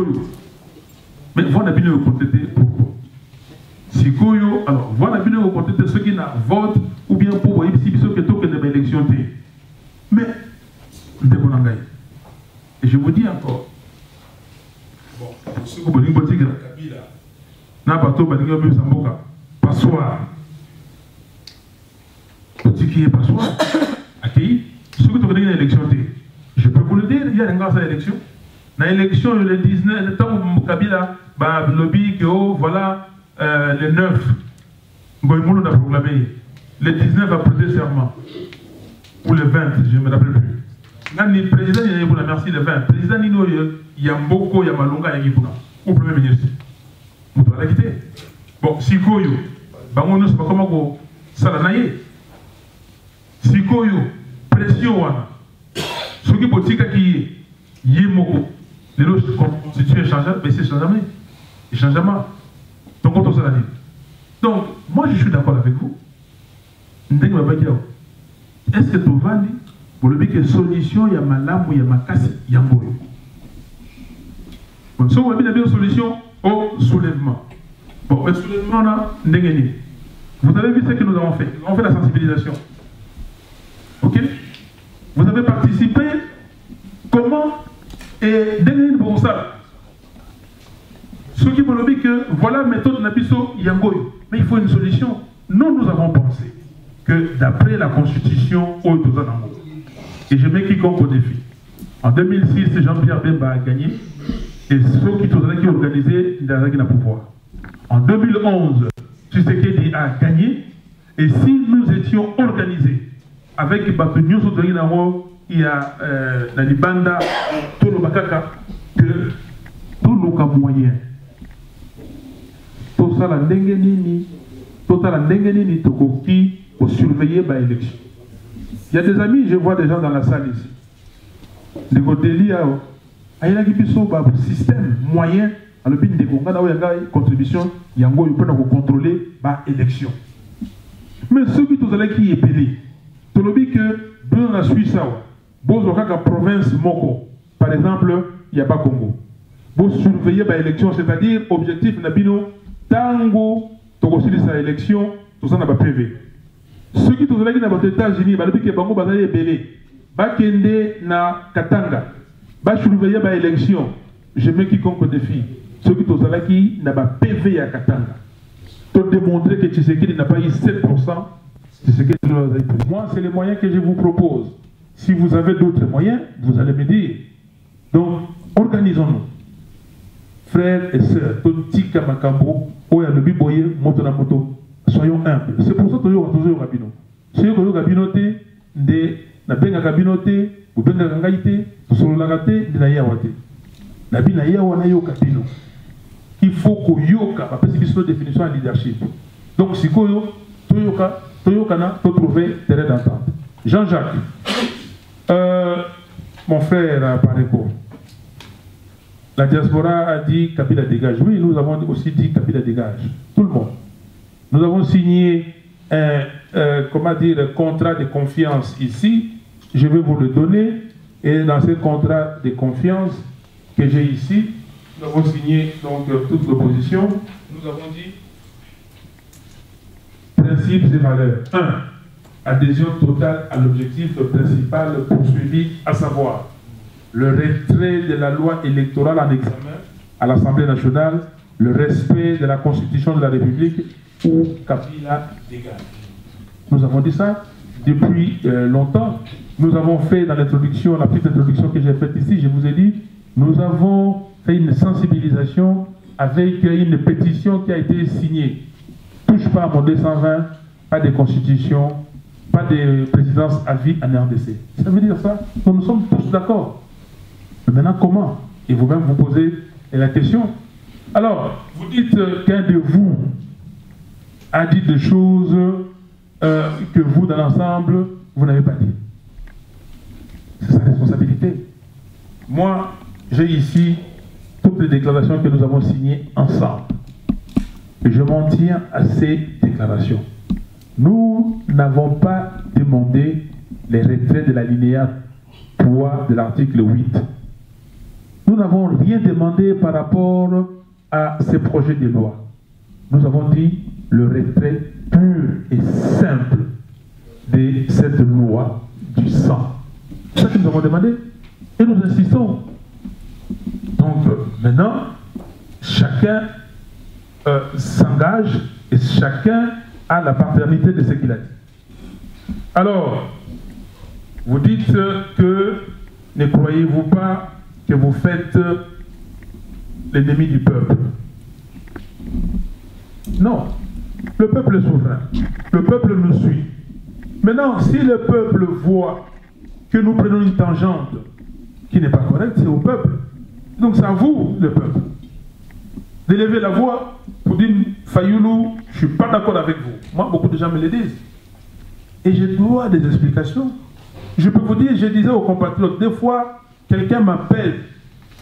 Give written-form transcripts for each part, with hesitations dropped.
Sikoyo. Mais voilà bien au côté pourquoi. Sikoyo, alors voilà bien au côté de ceux qui n'a vote ou bien pour voir si ceux qui toquent des élections. Mais, et je vous dis encore, bon, ce que vous dites, Kabila, n'a pas tout, Balinga, Samboka, passoire. Petit qui est passoire, accueilli, ce que tu connais l'élection, je peux vous le dire, il y a une grande élection. Dans l'élection, le 19, le temps où Kabila, le lobby, voilà, le 9, Goïmoulou a proclamé, le 19 a prêté serment, ou le 20, je ne me rappelle plus. Le président, il y a merci le 20. Le président, il y a Mboko, il y a Malunga, il y a Gipuna. Au premier ministre. Vous devez la quitter. Bon, Sikoyo, Bangono, c'est pas comment ça l'a naïe. Sikoyo, pression, ce qui est politique qui est Yemoko, les autres constitués changeables, mais c'est changeable. Il change jamais. Donc, on ça l'a dit. Donc, moi, je suis d'accord avec vous. Est-ce que tu vas dire? Pour le dire que solution, il y a malam, il y a makasi, il y a mboyo. Bon, si on a bien une solution au soulèvement. Bon, le soulèvement, là, n'engagez. Vous avez vu ce que nous avons fait. Nous avons fait la sensibilisation. Ok? Vous avez participé. Comment? Et n'engagez pour ça. Ceux qui vont dire que voilà la méthode Nabiso Yangoyo. Mais il faut une solution. Nous avons pensé que d'après la constitution, et je mets quiconque au défi. En 2006, Jean-Pierre Bemba a gagné et ceux qui ont organisé le pouvoir. En 2011, Tshisekedi a gagné et si nous étions organisés avec Bapignon Sotorinaro, il y a la Libanda, tout le Bakaka, que tout le cas moyen, tout ça la Ndengenini, tout ça la Ndengenini, tout qui pour surveiller l'élection. Il y a des amis, je vois des gens dans la salle ici. De côté, il y a un système moyen, à l'opinion de Congo, il y a une contribution, il y a un contrôler l'élection. Mais ceux qui sont allés qui est payé, tu le dis que dans la Suisse, dans la province Moko, par exemple, il n'y a pas Congo. Vous surveillez l'élection, c'est-à-dire, objectif, Nabino, Tango, tu as l'élection, tout ça n'a pas prévu. Ceux qui sont allés dans les États-Unis, ils disent que Bango Bazaye est belé. Bakende na Katanga. Ba surveiller l'élection. Je mets quiconque défi. Ceux qui sont allés n'a pas PV à Katanga. Pour démontrer que Tshisekedi n'a pas eu 7%. Tshisekedi n'a pas eu. Moi, c'est les moyens que je vous propose. Si vous avez d'autres moyens, vous allez me dire. Donc, organisons-nous. Frères et sœurs, Tontika Makambo, Oya le Biboye, Motonamoto. Soyons humbles. C'est pour ça que nous avons toujours Rabino. Si nous avons Rabinoté, nous avons Rabinoté, nous avons Rabinoté, nous avons Rabinoté, nous avons Rabinoté. Il faut que yoka, parce que c'est une définition de leadership. Donc, si vous trouver terrain d'entente. Jean-Jacques, mon frère Pareko, la diaspora a dit Kabila dégage. Oui, nous avons aussi dit Kabila dégage. Tout le monde. Nous avons signé un contrat de confiance ici. Je vais vous le donner. Et dans ce contrat de confiance que j'ai ici, nous avons signé donc toute l'opposition. Nous avons dit principes et valeurs. 1. Adhésion totale à l'objectif principal poursuivi, à savoir le retrait de la loi électorale en examen à l'Assemblée nationale, le respect de la Constitution de la République ou Kabila dégage. Nous avons dit ça depuis longtemps. Nous avons fait dans l'introduction, la petite introduction que j'ai faite ici, je vous ai dit, nous avons fait une sensibilisation avec une pétition qui a été signée. Touche pas à mon 220, pas de constitution, pas de présidence à vie en RDC. Ça veut dire ça? Nous sommes tous d'accord. Mais maintenant, comment? Et vous-même vous posez la question. Alors, vous dites qu'un de vous a dit des choses que vous, dans l'ensemble, vous n'avez pas dit. C'est sa responsabilité. Moi, j'ai ici toutes les déclarations que nous avons signées ensemble. Et je m'en tiens à ces déclarations. Nous n'avons pas demandé les retraits de l'alinéa 3 de l'article 8. nous n'avons rien demandé par rapport à ces projets de loi. Nous avons dit le retrait pur et simple de cette loi du sang. C'est ça que nous avons demandé. Et nous insistons. Donc maintenant, chacun s'engage et chacun a la paternité de ce qu'il a dit. Alors, vous dites que ne croyez-vous pas que vous faites l'ennemi du peuple? Non. Le peuple est souverain. Le peuple nous suit. Maintenant, si le peuple voit que nous prenons une tangente qui n'est pas correcte, c'est au peuple. Donc c'est à vous, le peuple, d'élever la voix pour dire Fayoulou, je ne suis pas d'accord avec vous. Moi, beaucoup de gens me le disent. Et je dois des explications. Je peux vous dire, je disais aux compatriotes, des fois, quelqu'un m'appelle,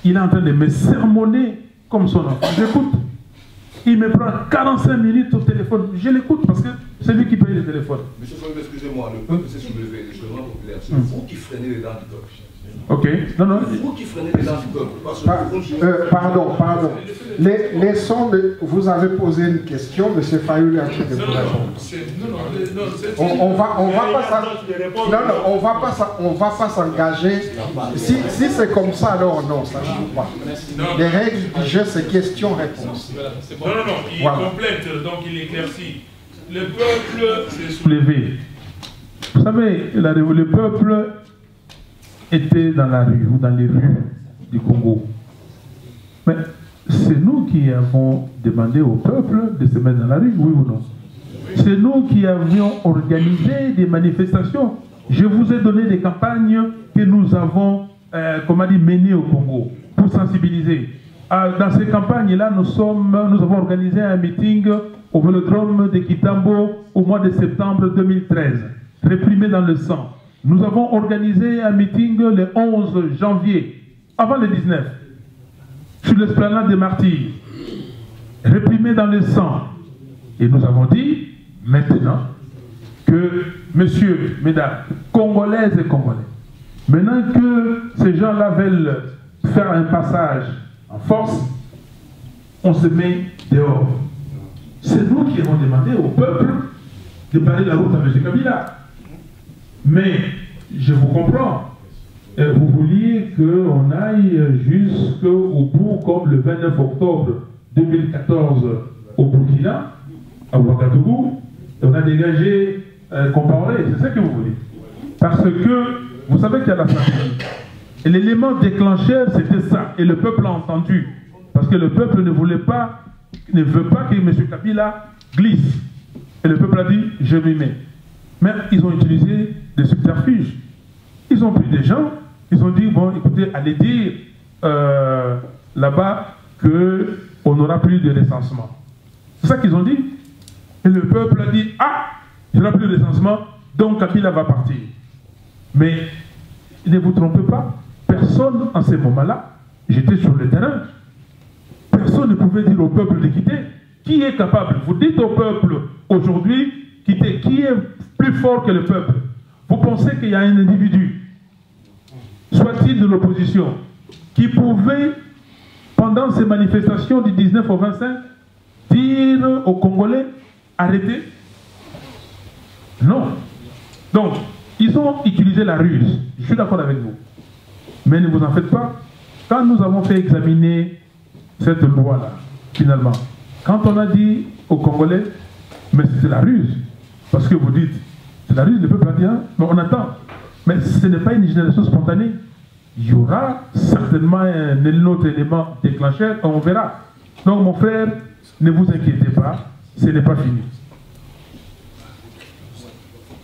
il est en train de me sermonner comme son enfant. J'écoute. Il me prend 45 minutes au téléphone. Je l'écoute parce que c'est lui qui paye le téléphone. Monsieur Fayoulou, excusez-moi, le peuple s'est soulevé, le chevron populaire, c'est vous qui freinez les dents du peuple. Ok, non, non. C'est vous qui freinez les dents du peuple. Pardon. Vous avez posé une question, M. Fayoulou est en train de vous répondre. On va pas s'engager. Si c'est comme ça, alors non, ça ne joue pas. Les règles du jeu, c'est question-réponse. Non, il complète, donc il éclaircit. Le peuple s'est soulevé. Vous savez, le peuple était dans la rue ou dans les rues du Congo. Mais c'est nous qui avons demandé au peuple de se mettre dans la rue, oui ou non? C'est nous qui avions organisé des manifestations. Je vous ai donné des campagnes que nous avons menées au Congo pour sensibiliser. Dans ces campagnes-là, nous avons organisé un meeting au Vélodrome de Kitambo au mois de septembre 2013, réprimé dans le sang. Nous avons organisé un meeting le 11 janvier, avant le 19, sur l'esplanade des Martyrs, réprimé dans le sang. Et nous avons dit, maintenant, que, messieurs, mesdames, Congolaises et Congolais, maintenant que ces gens-là veulent faire un passage en force, on se met dehors. C'est nous qui avons demandé au peuple de barrer la route à M. Kabila. Mais, je vous comprends, vous vouliez qu'on aille jusqu'au bout, comme le 29 octobre 2014 au Burkina, à Ouagadougou, et on a dégagé Compaoré, c'est ça que vous voulez. Parce que, vous savez qu'il y a la stratégie. Et l'élément déclencheur, c'était ça, et le peuple a entendu. Parce que le peuple ne veut pas que M. Kabila glisse. Et le peuple a dit, je m'y mets. Mais ils ont utilisé des subterfuges. Ils ont pris des gens, ils ont dit, bon, écoutez, allez dire là-bas qu'on n'aura plus de recensement. C'est ça qu'ils ont dit. Et le peuple a dit, ah, il n'y aura plus de recensement, donc Kabila va partir. Mais ne vous trompez pas, personne en ce moment-là, j'étais sur le terrain, personne ne pouvait dire au peuple de quitter. Qui est capable? Vous dites au peuple aujourd'hui, quitter. Qui est plus fort que le peuple? Vous pensez qu'il y a un individu, soit-il de l'opposition, qui pouvait, pendant ces manifestations du 19 au 25, dire aux Congolais, arrêtez? Non. Donc, ils ont utilisé la ruse. Je suis d'accord avec vous. Mais ne vous en faites pas. Quand nous avons fait examiner cette loi-là, finalement, quand on a dit aux Congolais, mais c'est la ruse, parce que vous dites, c'est la ruse, le peuple a dit, hein, mais on attend. Mais ce n'est pas une génération spontanée. Il y aura certainement un autre élément déclencheur, on verra. Donc mon frère, ne vous inquiétez pas, ce n'est pas fini.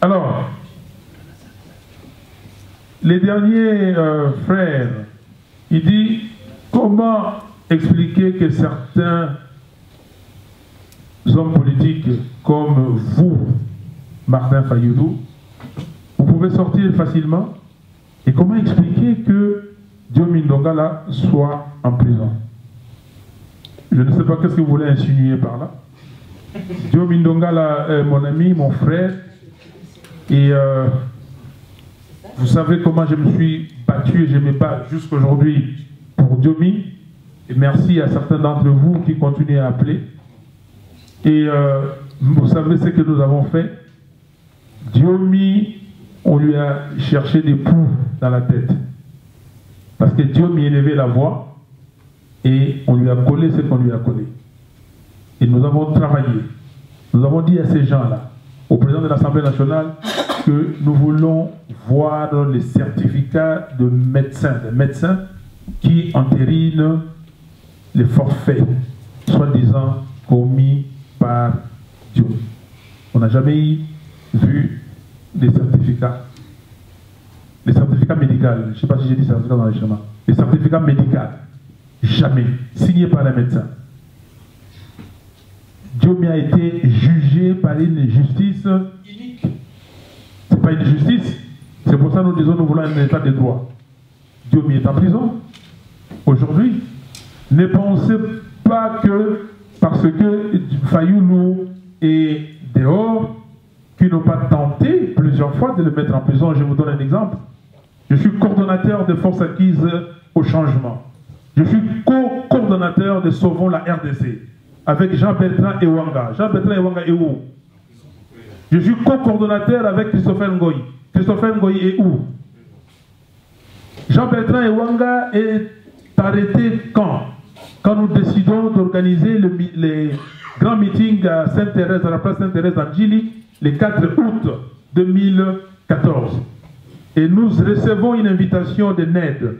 Alors, les derniers frères, il dit, comment expliquer que certains hommes politiques comme vous, Martin Fayoulou, vous pouvez sortir facilement, et comment expliquer que Diomi Ndongala soit en prison? Je ne sais pas qu'est-ce que vous voulez insinuer par là. Diomi Ndongala est mon ami, mon frère, et vous savez comment je me suis battu et je me bats jusqu'aujourd'hui pour Diomi. Et merci à certains d'entre vous qui continuent à appeler. Et vous savez ce que nous avons fait. Diomi, on lui a cherché des poux dans la tête. Parce que Diomi élevait la voix et on lui a collé ce qu'on lui a collé. Et nous avons travaillé. Nous avons dit à ces gens-là, au président de l'Assemblée nationale, que nous voulons voir les certificats de médecins, des médecins qui entérinent les forfaits, soi-disant commis par Dieu. On n'a jamais vu des certificats. Les certificats médicaux, je ne sais pas si j'ai dit certificat dans les chemins. Les certificats médicaux, jamais, signés par les médecins. Diomi a été jugé par une justice inique. Ce n'est pas une justice. C'est pour ça que nous disons que nous voulons un état de droit. Diomi est en prison. Aujourd'hui, ne pensez pas que parce que Fayoulou est dehors, qu'ils n'ont pas tenté plusieurs fois de le mettre en prison. Je vous donne un exemple. Je suis coordonnateur de Forces acquises au changement. Je suis co-coordonnateur de Sauvons la RDC avec Jean-Bertrand Ewanga. Jean-Bertrand Ewanga est où? Je suis co-coordonnateur avec Christopher Ngoyi. Christopher Ngoyi est où? Jean-Bertrand Ewanga est arrêté quand? Quand nous décidons d'organiser les grands meetings à Sainte-Thérèse, à la place Sainte-Thérèse à Djili, le 4 août 2014. Et nous recevons une invitation de NED,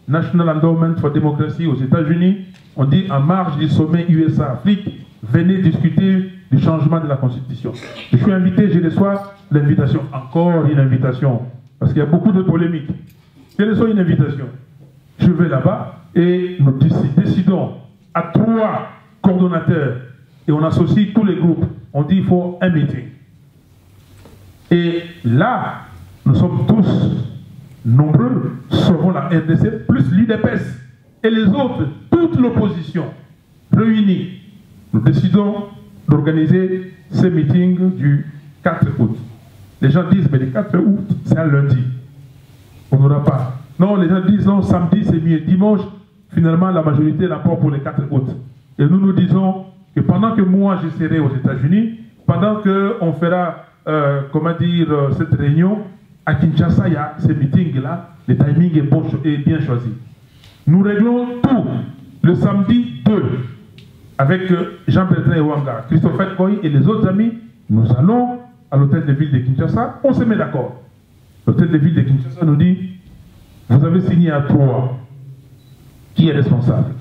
National Endowment for Democracy aux États-Unis. On dit en marge du sommet USA-Afrique, venez discuter du changement de la Constitution. Je suis invité, je reçois l'invitation. Encore une invitation, parce qu'il y a beaucoup de polémiques. Je reçois une invitation. Je vais là-bas et nous décidons à 3 coordonnateurs et on associe tous les groupes. On dit il faut un meeting. Et là, nous sommes tous nombreux, sauvons la RDC, plus l'UDPS et les autres, toute l'opposition réunie. Nous décidons d'organiser ce meeting du 4 août. Les gens disent, mais le 4 août, c'est un lundi. On n'aura pas. Non, les gens disent, non, samedi c'est mieux. Dimanche, finalement, la majorité l'apporte pour le 4 août. Et nous nous disons que pendant que moi, je serai aux États-Unis, pendant qu'on fera, comment dire, cette réunion, à Kinshasa, il y a ce meeting-là, le timing est, bon, est bien choisi. Nous réglons tout le samedi 2 avec Jean-Bertrand Ewanga, Christopher Koy et les autres amis. Nous allons à l'hôtel de ville de Kinshasa, on se met d'accord. L'hôtel de ville de Kinshasa nous dit, vous avez signé à 3. Qui est responsable?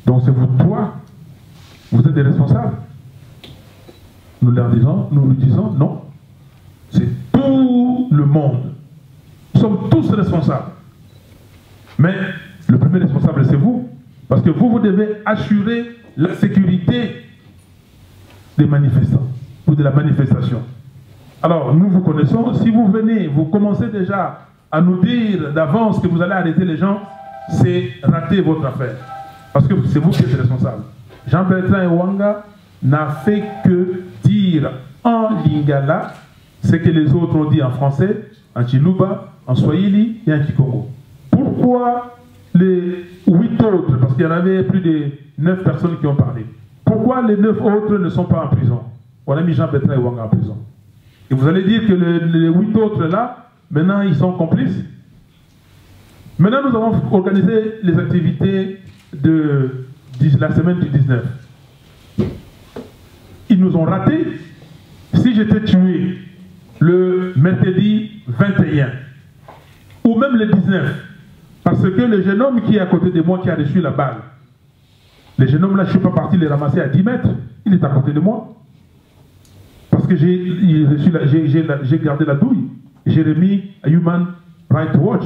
Donc c'est vous 3, vous êtes des responsables. Nous lui disons non. C'est tout le monde. Nous sommes tous responsables. Mais le premier responsable, c'est vous. Parce que vous devez assurer la sécurité des manifestants ou de la manifestation. Alors, nous vous connaissons. Si vous venez, vous commencez déjà à nous dire d'avance que vous allez arrêter les gens, c'est rater votre affaire. Parce que c'est vous qui êtes responsable. Jean-Bertrand Ewanga n'a fait que dire en lingala ce que les autres ont dit en français, en Chiluba, en Swahili et en Kikongo. Pourquoi les 8 autres, parce qu'il y en avait plus de 9 personnes qui ont parlé, pourquoi les 9 autres ne sont pas en prison? On a mis Jean-Bertrand Ewanga en prison. Et vous allez dire que les 8 autres là, maintenant ils sont complices. Maintenant nous avons organisé les activités de la semaine du 19. Ils nous ont ratés. Si j'étais tué le mercredi 21, ou même le 19, parce que le jeune homme qui est à côté de moi, qui a reçu la balle, le jeune homme là, je ne suis pas parti le ramasser à 10 mètres, il est à côté de moi. Parce que j'ai gardé la douille, j'ai remis à Human Rights Watch.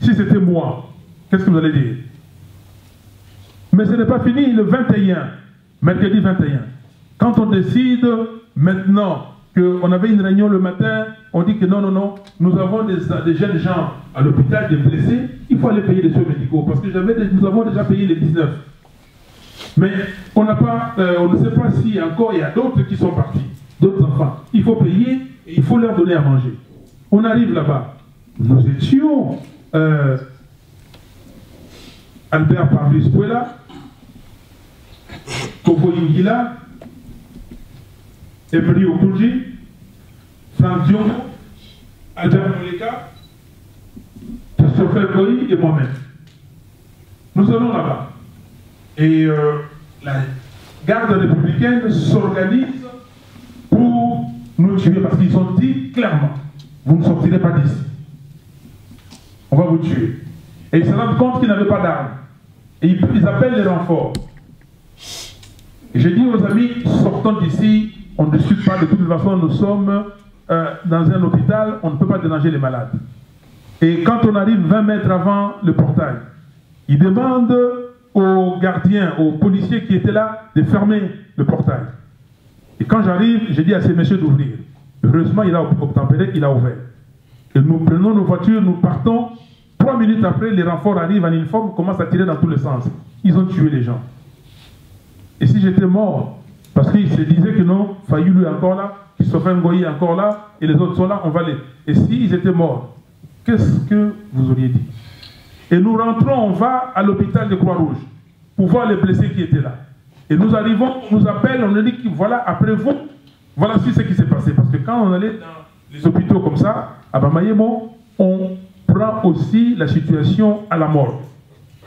Si c'était moi, qu'est-ce que vous allez dire? Mais ce n'est pas fini, le 21, mercredi 21. Quand on décide maintenant qu'on avait une réunion le matin, on dit que non, non, non, nous avons des jeunes gens à l'hôpital, des blessés, il faut aller payer les soins médicaux, parce que nous avons déjà payé les 19. Mais on n'a pas, on ne sait pas si encore il y a d'autres qui sont partis, d'autres enfants. Il faut payer et il faut leur donner à manger. On arrive là-bas. Nous étions Albert Pavlis Puela, Koko Ingila, Emery Okunji, Franck Diongo, Albert Moleka, Christopher Goy et moi-même. Nous allons là-bas. Et la garde républicaine s'organise pour nous tuer parce qu'ils ont dit clairement, vous ne sortirez pas d'ici. On va vous tuer. Et ils se rendent compte qu'ils n'avaient pas d'armes. Et ils appellent les renforts. Et je dis aux amis, sortons d'ici, on ne discute pas, de toute façon, nous sommes dans un hôpital, on ne peut pas déranger les malades. Et quand on arrive 20 mètres avant le portail, ils demandent aux gardiens, aux policiers qui étaient là, de fermer le portail. Et quand j'arrive, j'ai dit à ces messieurs d'ouvrir. Heureusement, il a obtempéré, il a ouvert. Et nous prenons nos voitures, nous partons. 3 minutes après, les renforts arrivent en uniforme, commencent à tirer dans tous les sens. Ils ont tué les gens. Et si j'étais mort, parce qu'ils se disaient que non, Fayoulou est encore là, Christopher Ngoyi est encore là, et les autres sont là, on va les... Et s'ils étaient morts, qu'est-ce que vous auriez dit? Et nous rentrons, on va à l'hôpital de Croix-Rouge pour voir les blessés qui étaient là. Et nous arrivons, on nous appelle, on nous dit que voilà, après vous, voilà ce qui s'est passé. Parce que quand on allait dans les hôpitaux comme ça, à Bamayemo, on prend aussi la situation à la mort.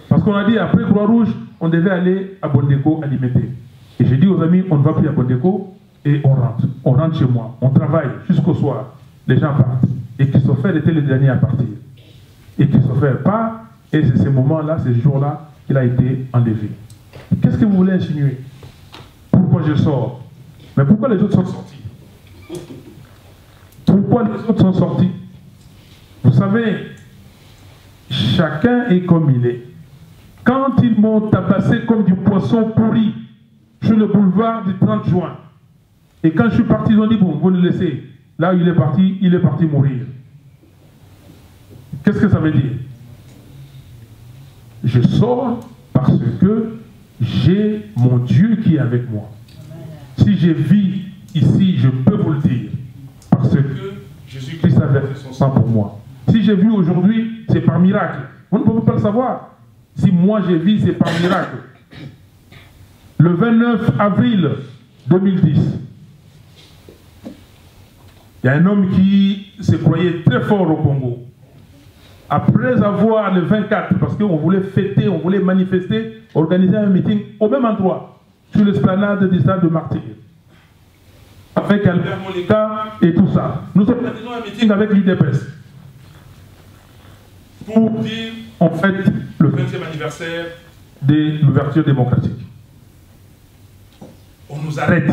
Parce qu'on a dit, après Croix-Rouge, on devait aller à Bondeko alimenter. Et j'ai dit aux amis, on ne va plus à Bondeko et on rentre. On rentre chez moi, on travaille jusqu'au soir. Les gens partent. Et Christopher était le dernier à partir. Et Christopher part, et c'est ces moments-là, ces jours-là, qu'il a été enlevé. Qu'est-ce que vous voulez insinuer? Pourquoi je sors? Mais pourquoi les autres sont sortis? Pourquoi les autres sont sortis? Vous savez, chacun est comme il est. Quand ils m'ont tabassé comme du poisson pourri sur le boulevard du 30 juin, et quand je suis parti, ils ont dit, bon, vous le laissez. Là où il est parti mourir. Qu'est-ce que ça veut dire? Je sors parce que j'ai mon Dieu qui est avec moi. Si je vis ici, je peux vous le dire. Parce que Jésus-Christ a versé son sang pour moi. Si j'ai vu aujourd'hui, c'est par miracle. Vous ne pouvez pas le savoir. Si moi j'ai vu, c'est par miracle. Le 29 avril 2010, il y a un homme qui se croyait très fort au Congo. Après avoir le 24, parce qu'on voulait fêter, on voulait manifester, organiser un meeting au même endroit, sur l'esplanade du stade de Martyr, avec Albert Moleka et tout ça. Nous organisons un meeting avec l'UDPS pour dire, en fait, le 20e anniversaire de l'ouverture démocratique. On nous arrête.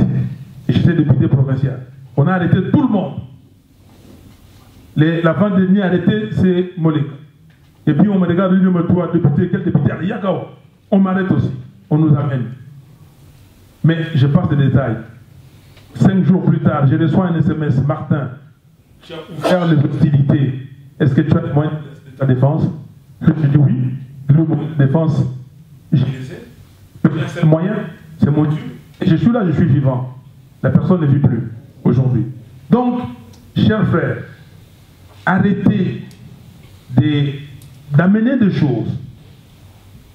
Et j'étais député provincial. On a arrêté tout le monde. L'avant-dernier arrêté, c'est Moleka. Et puis on me regarde, lui, me toi, député, quel député? Yagao. On m'arrête aussi. On nous amène. Mais je passe des détails. 5 jours plus tard, je reçois un SMS. Martin, tu as ouvert les hostilités. Est-ce que tu as les moyens de ta défense? Je dis oui. Le moyen de défense, je les ai. Le seul moyen, c'est mon Dieu. Et je suis là, je suis vivant. La personne ne vit plus aujourd'hui. Donc, chers frères, arrêtez d'amener des choses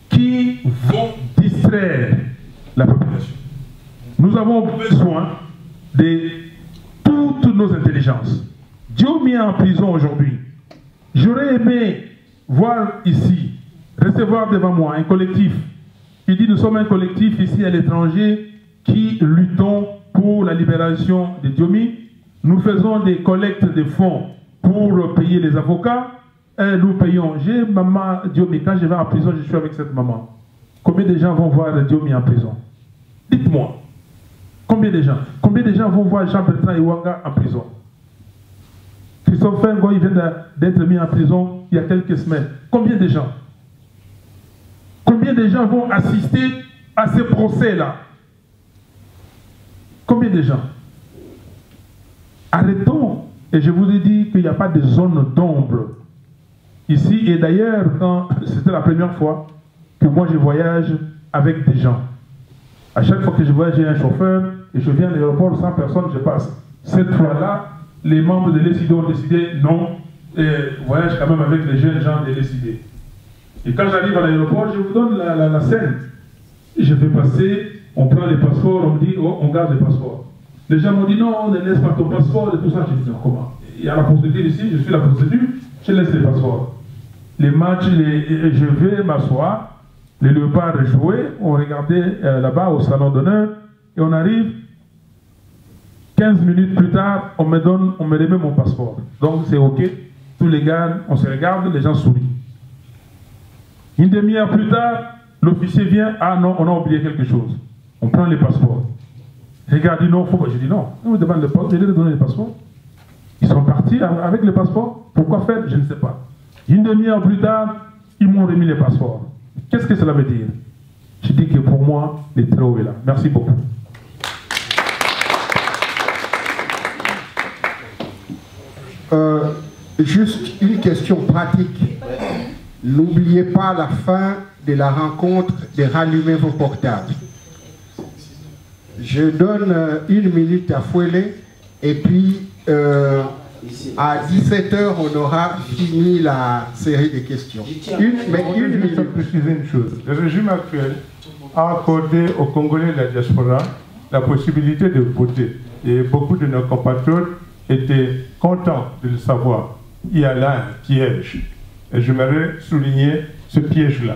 qui vont distraire la population. Nous avons besoin de toutes nos intelligences. Dieu m'y en prison aujourd'hui. J'aurais aimé voir ici, recevoir devant moi un collectif qui dit nous sommes un collectif ici à l'étranger qui luttons pour la libération de Diomi. Nous faisons des collectes de fonds pour payer les avocats. Et nous payons. J'ai maman Diomi. Quand je vais en prison, je suis avec cette maman. Combien de gens vont voir Diomi en prison? Dites-moi. Combien de gens? Combien de gens vont voir Jean-Bertrand Iwanga en prison? Christopher Ngoyi vient d'être mis en prison il y a quelques semaines. Combien de gens? Combien de gens vont assister à ces procès-là? Combien de gens? Arrêtons. Et je vous ai dit qu'il n'y a pas de zone d'ombre ici. Et d'ailleurs, c'était la première fois que moi je voyage avec des gens. À chaque fois que je voyage, j'ai un chauffeur et je viens à l'aéroport, 100 personnes, je passe. Cette fois-là, les membres de l'ECD ont décidé non, et voyage quand même avec les jeunes gens de l'ECD. Et quand j'arrive à l'aéroport, je vous donne la scène. Je vais passer, on prend les passeports, on me dit, oh, on garde les passeports. Les gens m'ont dit, non, on ne laisse pas ton passeport et tout ça. J'ai dit, non, comment? Il y a la procédure ici, je suis la procédure, je laisse les passeports. Les matchs, je vais m'asseoir, les léopards jouaient, on regardait là-bas au salon d'honneur, et on arrive, 15 minutes plus tard, on me remet mon passeport. Donc c'est OK, tous les gars, on se regarde, les gens sourient. Une demi-heure plus tard, l'officier vient, ah non, on a oublié quelque chose. On prend les passeports. Les gars disent non, faut pas. Je dis non, on me demande le passeport, je vais leur donner les passeports. Ils sont partis avec les passeports. Pourquoi faire? Je ne sais pas. Une demi-heure plus tard, ils m'ont remis les passeports. Qu'est-ce que cela veut dire? Je dis que pour moi, le très haut est là. Merci beaucoup. Juste une question pratique. N'oubliez pas à la fin de la rencontre de rallumer vos portables. Je donne 1 minute à Fouélé et puis à 17h on aura fini la série de questions. Mais une minute. Je vais préciser une chose. Le régime actuel a accordé aux Congolais de la diaspora la possibilité de voter. Et beaucoup de nos compatriotes étaient contents de le savoir. Il y a là un piège. Et j'aimerais souligner ce piège-là.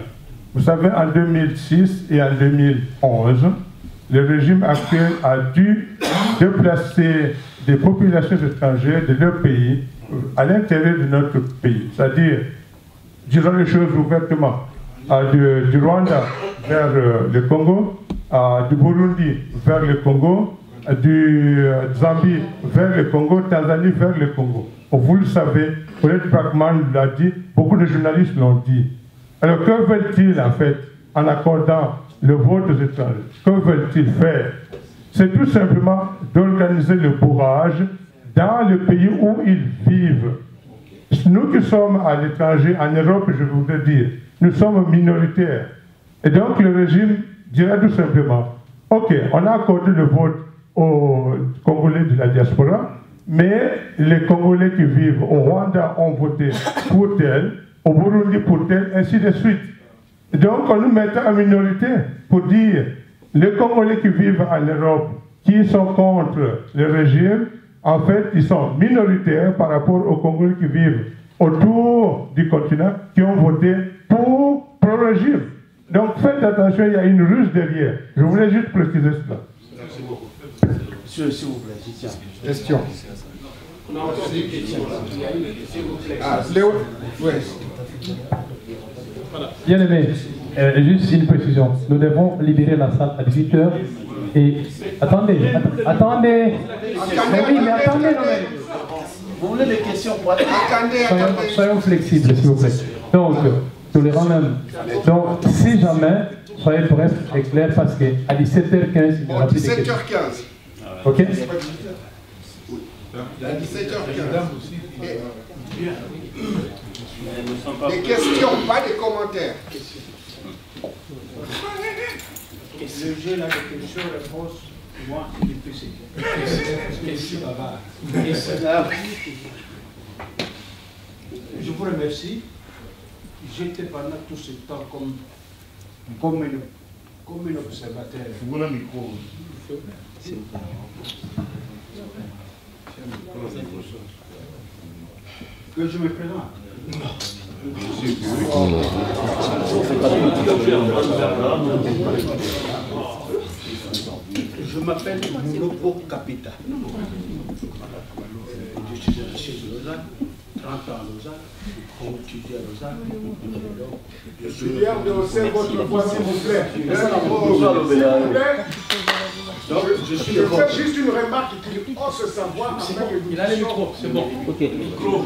Vous savez, en 2006 et en 2011, le régime actuel a dû déplacer des populations étrangères de leur pays à l'intérieur de notre pays. C'est-à-dire, disons les choses ouvertement, du Rwanda vers le Congo, du Burundi vers le Congo, du Zambie vers le Congo, Tanzanie vers le Congo. Vous le savez, Paulette Bachmann l'a dit, beaucoup de journalistes l'ont dit. Alors que veulent-ils en fait en accordant le vote aux étrangers? Que veulent-ils faire? C'est tout simplement d'organiser le bourrage dans le pays où ils vivent. Nous qui sommes à l'étranger, en Europe, je voudrais dire, nous sommes minoritaires. Et donc le régime dirait tout simplement, ok, on a accordé le vote aux Congolais de la diaspora, mais les Congolais qui vivent au Rwanda ont voté pour tel, au Burundi pour tel, ainsi de suite. Et donc on nous met en minorité pour dire, les Congolais qui vivent en Europe, qui sont contre le régime, en fait, ils sont minoritaires par rapport aux Congolais qui vivent autour du continent, qui ont voté pour le régime. Donc faites attention, il y a une ruse derrière. Je voulais juste préciser cela. Merci beaucoup. S'il vous plaît, Question. Non, c'est une question. Léo, oui. Bien aimé, juste une précision. Nous devons libérer la salle à 18h. Et attendez. Mais oui, mais attendez, non mais. Vous voulez des questions pour Soyons flexibles, s'il vous plaît. Donc, tolérant même. Donc, si jamais, soyez bref et clair parce qu'à 17h15, il y aura plus de questions. 17h15. Ok? À 17h15. Des questions, pas des commentaires. Le jeu là de questions-réponses, moi, c'est difficile. Question bavard. Et cela, je vous remercie. J'étais pendant tout ce temps comme un observateur. Voilà le micro. Que je me présente. Je m'appelle Monopo Capita. Je suis arraché de Lausanne, 30 ans à Lausanne, j'ai étudié à Lausanne. Je suis Bien de hausser votre voix, s'il vous plaît. Je fais juste une remarque qu'il ose savoir. Il a le micro, c'est bon. Ok. Micro.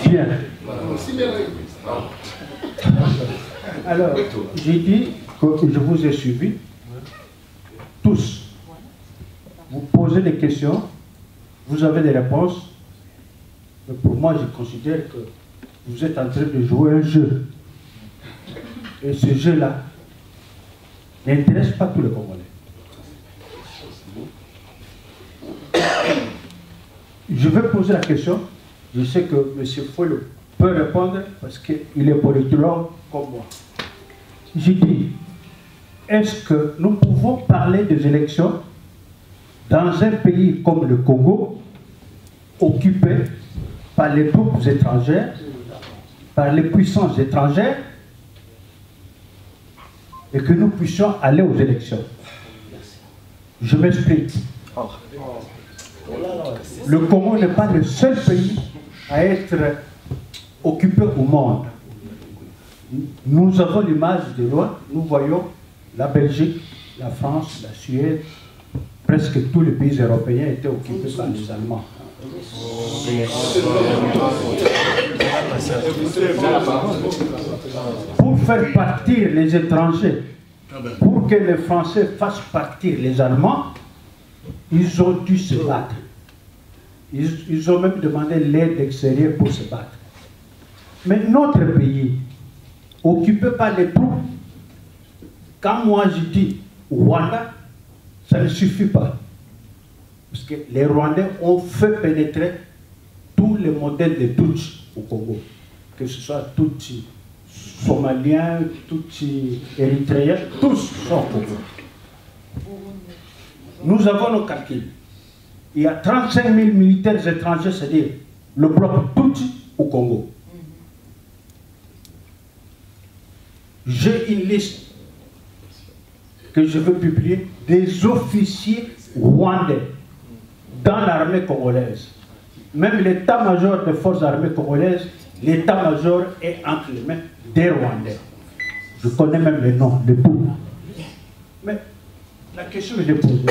Bien. Alors, j'ai dit que je vous ai suivis, tous. Vous posez des questions, vous avez des réponses. Mais pour moi, je considère que vous êtes en train de jouer un jeu. Et ce jeu-là n'intéresse pas tous les Congolais. Je vais poser la question. Je sais que M. Fouelo peut répondre parce qu'il est politologue comme moi. J'ai dit, est-ce que nous pouvons parler des élections dans un pays comme le Congo, occupé par les troupes étrangères, par les puissances étrangères, et que nous puissions aller aux élections? Je m'explique. Le Congo n'est pas le seul pays à être occupé au monde. Nous avons l'image de loin, nous voyons la Belgique, la France, la Suède, presque tous les pays européens étaient occupés par les Allemands. Pour faire partir les étrangers, pour que les Français fassent partir les Allemands, ils ont dû se battre. Ils ont même demandé l'aide extérieure pour se battre. Mais notre pays, occupé par les troupes, quand moi je dis Rwanda, ça ne suffit pas. Parce que les Rwandais ont fait pénétrer tous les modèles de Tutsi au Congo. Que ce soit Tutsi somaliens, Tutsi érythréens, tous sont au Congo. Nous avons nos calculs. Il y a 35 000 militaires étrangers, c'est-à-dire le bloc Tutsi au Congo. J'ai une liste que je veux publier des officiers rwandais dans l'armée congolaise. Même l'état-major des forces armées congolaises, l'état-major est entre les mains des Rwandais. Je connais même les noms de tout. Mais la question que j'ai posée,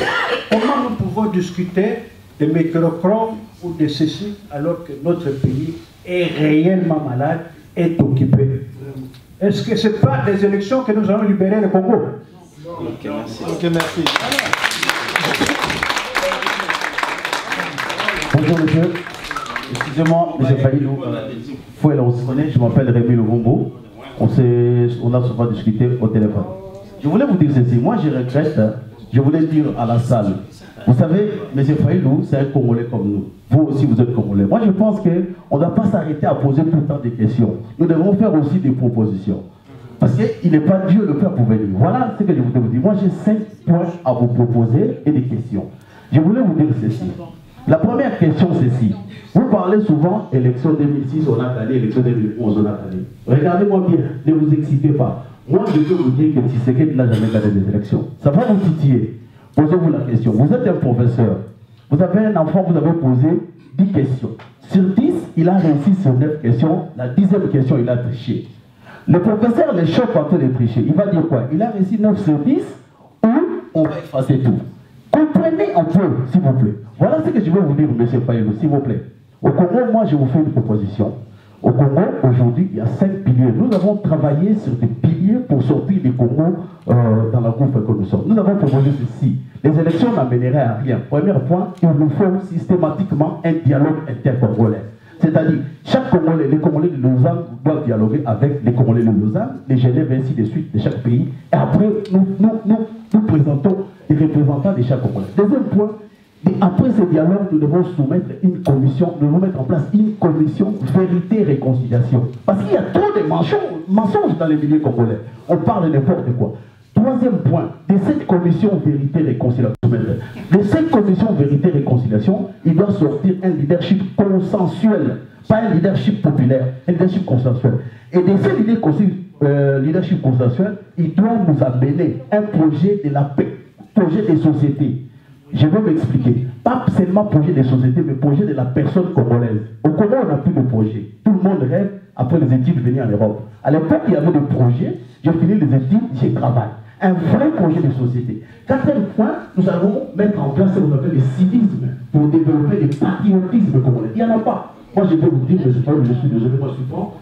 comment nous pouvons discuter de microchrome ou de ceci alors que notre pays est réellement malade, est occupé? Est-ce que ce n'est pas des élections que nous allons libérer le Congo? Ok, merci. Ok, merci. Bonjour monsieur. Excusez-moi, monsieur Faïlou. Fouel, on se connaît, je m'appelle Rémi Luvumbo. On a souvent discuté au téléphone. Je voulais vous dire ceci. Moi, je regrette, je voulais dire à la salle. Vous savez, monsieur Faïlou, c'est un Congolais comme nous. Vous aussi, vous êtes Congolais. Moi, je pense qu'on ne doit pas s'arrêter à poser tout le temps des questions. Nous devons faire aussi des propositions. Parce qu'il n'est pas Dieu le Père pour venir. Voilà ce que je voulais vous dire. Moi, j'ai 5 points à vous proposer et des questions. Je voulais vous dire ceci. La première question, c'est ceci. Vous parlez souvent élection 2006, on a gagné, élection 2011, on a gagné. Regardez-moi bien, ne vous excitez pas. Moi, je peux vous dire que Tshisekedi n'a jamais gagné des élections. Ça va vous titiller. Posez-vous la question. Vous êtes un professeur. Vous avez un enfant, vous avez posé 10 questions. Sur 10, il a réussi sur 9 questions. La 10e question, il a triché. Le professeur les choque quand il est triché. Il va dire quoi? Il a réussi 9 sur 10 ou on va effacer tout. Comprenez un peu, s'il vous plaît. Voilà ce que je veux vous dire, M. Faïlou, s'il vous plaît. Au Congo, moi, je vous fais une proposition. Au Congo, aujourd'hui, il y a 5 piliers. Nous avons travaillé sur des piliers pour sortir du Congo dans la gouffre que nous sommes. Nous avons proposé ceci. Les élections n'amèneraient à rien. Premier point, il nous faut systématiquement un dialogue intercongolais. C'est-à-dire, chaque Congolais, les Congolais de Lausanne doivent dialoguer avec les Congolais de Lausanne, les Genève, ainsi de suite, de chaque pays. Et après, nous présentons les représentants de chaque Congolais. Deuxième point, et après ce dialogue, nous devons soumettre une commission, nous devons mettre en place une commission vérité et réconciliation. Parce qu'il y a trop de mensonges dans les milieux congolais. On parle de n'importe quoi. Troisième point, de cette commission vérité et réconciliation, de cette commission vérité et réconciliation, il doit sortir un leadership consensuel, pas un leadership populaire, un leadership consensuel. Et de ce leadership consensuel, il doit nous amener un projet de la paix, projet des sociétés. Je vais m'expliquer. Pas seulement projet des sociétés, mais projet de la personne congolaise. Au Congo, on n'a plus de projet. Tout le monde rêve, après les études, venir en Europe. À l'époque, il y avait des projets. J'ai fini les études, j'ai travaillé. Un vrai projet de société. Quatrième point, nous allons mettre en place ce qu'on appelle le civisme pour développer le patriotisme congolais. Il n'y en a pas. Moi, je vais vous dire, je suis désolé, moi je suis franc.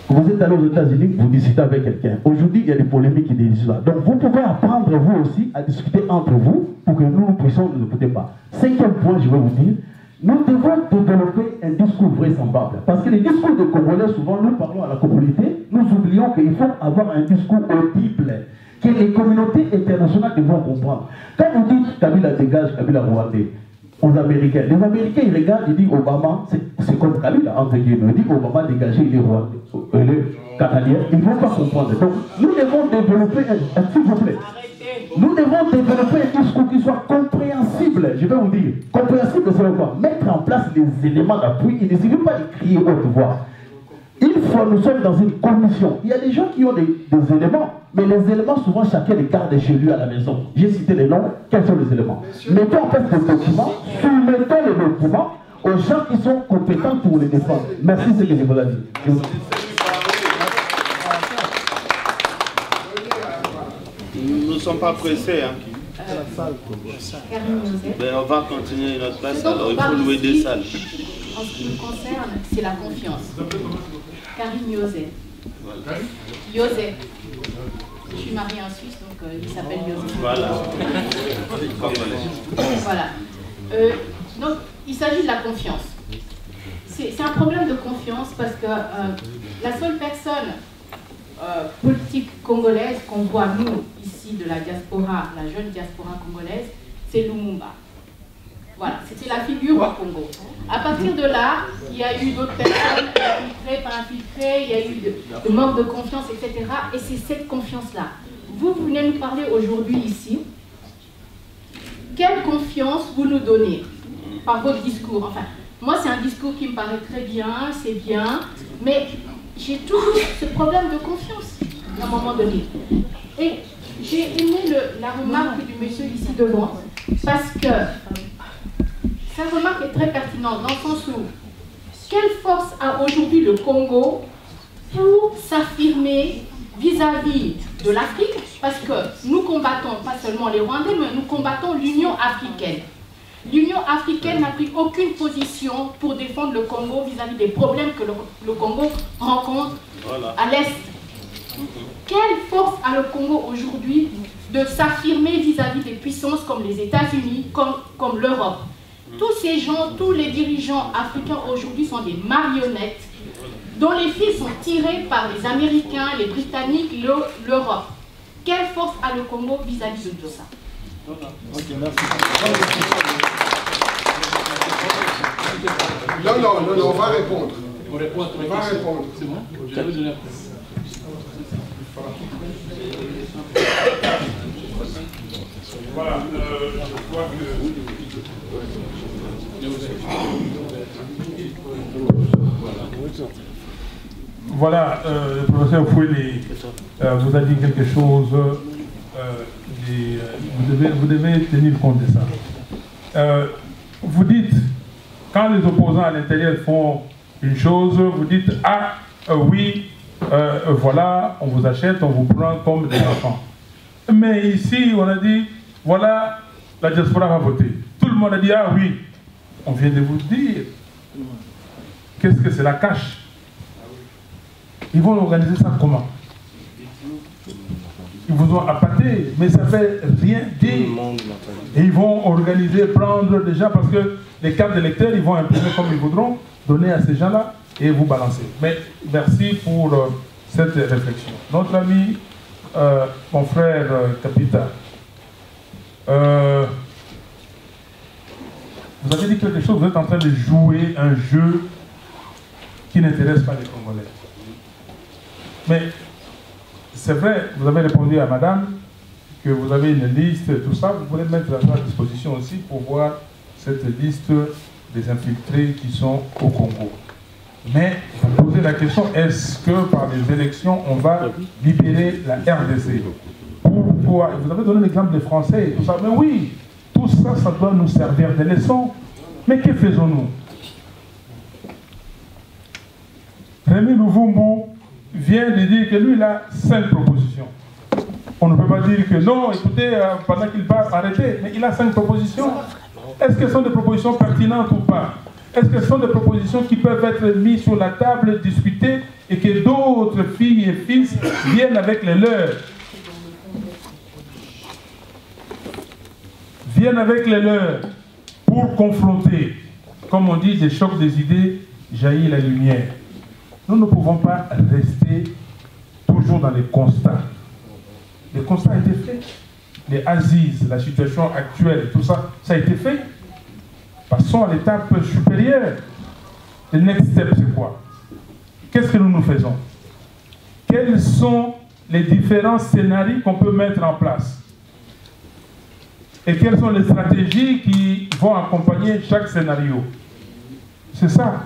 Vous êtes allé aux États-Unis, vous discutez avec quelqu'un. Aujourd'hui, il y a des polémiques et des histoires. Donc, vous pouvez apprendre, vous aussi, à discuter entre vous pour que nous puissions ne nous écouter pas. Cinquième point, je vais vous dire, nous devons développer un discours vraisemblable. Parce que les discours des Congolais, souvent, nous parlons à la communauté, nous oublions qu'il faut avoir un discours audible, que les communautés internationales devront comprendre. Quand vous dites Kabila dégage, Kabila Rwandais, aux Américains. Les Américains, ils regardent, ils disent Obama, c'est comme Kabila, entre guillemets. Ils disent Obama dégagé, il est rwandais, il est canadien. Ils ne vont pas comprendre. Donc, nous devons développer, s'il vous plaît, nous devons développer un discours qui soit compréhensible. Je vais vous dire, compréhensible, c'est quoi? Mettre en place les éléments d'appui. Il ne suffit pas de crier haute voix. Une fois, nous sommes dans une commission. Il y a des gens qui ont des éléments, mais les éléments, souvent, chacun les garde chez lui à la maison. J'ai cité les noms. Quels sont les éléments? Mettons en place des documents, soumettons les documents aux gens qui sont compétents pour les défendre. Merci, c'est ce que je vous ai dit. Nous ne sommes pas pressés. Hein. Mais on va continuer notre place, alors il faut louer des salles. En ce qui me concerne, c'est la confiance. Karim Yosef. Voilà. Yosef. Je suis mariée en Suisse, donc il s'appelle Yosef. Voilà. Voilà. Donc, il s'agit de la confiance. C'est un problème de confiance parce que la seule personne politique congolaise qu'on voit, nous, ici, de la diaspora, la jeune diaspora congolaise, c'est Lumumba. Voilà, c'était la figure au Congo. À partir de là, il y a eu d'autres personnes infiltrées, pas infiltrées, il y a eu de manque de confiance, etc. Et c'est cette confiance-là. Vous venez nous parler aujourd'hui ici. Quelle confiance vous nous donnez par votre discours? Enfin, moi, c'est un discours qui me paraît très bien, c'est bien, mais j'ai toujours ce problème de confiance à un moment donné. Et j'ai aimé la remarque du monsieur ici devant, parce que sa remarque est très pertinente dans le sens où quelle force a aujourd'hui le Congo pour s'affirmer vis-à-vis de l'Afrique, parce que nous combattons pas seulement les Rwandais, mais nous combattons l'Union africaine. L'Union africaine n'a pris aucune position pour défendre le Congo vis-à-vis des problèmes que le Congo rencontre à l'Est. Quelle force a le Congo aujourd'hui de s'affirmer vis-à-vis des puissances comme les États-Unis, comme l'Europe? Tous ces gens, tous les dirigeants africains aujourd'hui sont des marionnettes dont les fils sont tirés par les Américains, les Britanniques, l'Europe. Quelle force a le Congo vis-à-vis de tout ça? Okay, merci. Non, on va répondre. On va répondre. C'est bon? Je vais donner après. Voilà, je crois que... Voilà, le professeur Fouélé vous a dit quelque chose, vous devez tenir compte de ça. Vous dites, quand les opposants à l'intérieur font une chose, vous dites, ah oui, voilà, on vous achète, on vous prend comme des enfants. Mais ici, on a dit, voilà, la diaspora va voter. Tout le monde a dit, ah oui, on vient de vous dire. Qu'est-ce que c'est la cache? Ils vont organiser ça comment? Ils vous ont appâté, mais ça ne fait rien dire. Et ils vont organiser, prendre déjà, parce que les cartes d'électeurs, ils vont imprimer comme ils voudront, donner à ces gens-là et vous balancer. Mais merci pour cette réflexion. Notre ami, mon frère Capita, vous avez dit quelque chose, vous êtes en train de jouer un jeu qui n'intéresse pas les Congolais. Mais c'est vrai, vous avez répondu à madame que vous avez une liste, tout ça, vous pouvez mettre à sa disposition aussi pour voir cette liste des infiltrés qui sont au Congo. Mais vous posez la question, est-ce que par les élections, on va libérer la RDC? Pourquoi? Vous avez donné l'exemple des Français et tout ça, mais oui, tout ça, ça doit nous servir de leçon. Mais que faisons-nous? Rémi Luvumbu vient de dire que lui, il a 5 propositions. On ne peut pas dire que non, écoutez, pendant qu'il parle, arrêtez. Mais il a 5 propositions. Est-ce que ce sont des propositions pertinentes ou pas? Est-ce que ce sont des propositions qui peuvent être mises sur la table, discutées, et que d'autres filles et fils viennent avec les leurs? Viennent avec les leurs pour confronter. Comme on dit, des chocs des idées, jaillit la lumière. Nous ne pouvons pas rester toujours dans les constats. Les constats ont été faits. Les Aziz, la situation actuelle, tout ça, ça a été fait. Passons à l'étape supérieure. Le next step, c'est quoi? Qu'est-ce que nous faisons? Quels sont les différents scénarios qu'on peut mettre en place? Et quelles sont les stratégies qui vont accompagner chaque scénario? C'est ça.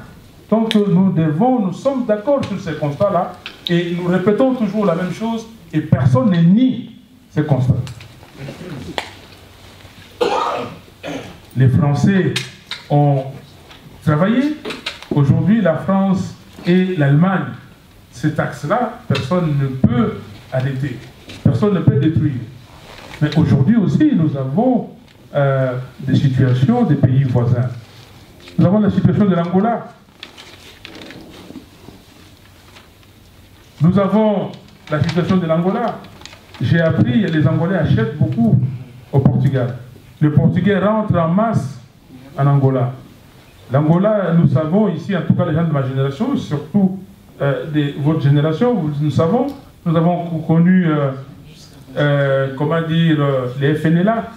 Donc nous sommes d'accord sur ces constats-là et nous répétons toujours la même chose et personne ne nie ces constats. Les Français ont travaillé. Aujourd'hui, la France et l'Allemagne, cet axe-là, personne ne peut arrêter. Personne ne peut détruire. Mais aujourd'hui aussi, nous avons des situations des pays voisins. Nous avons la situation de l'Angola. Nous avons la situation de l'Angola. J'ai appris que les Angolais achètent beaucoup au Portugal. Le Portugais rentre en masse en Angola. L'Angola, nous savons ici, en tout cas les gens de ma génération, surtout de votre génération, nous avons connu, comment dire, les FNLA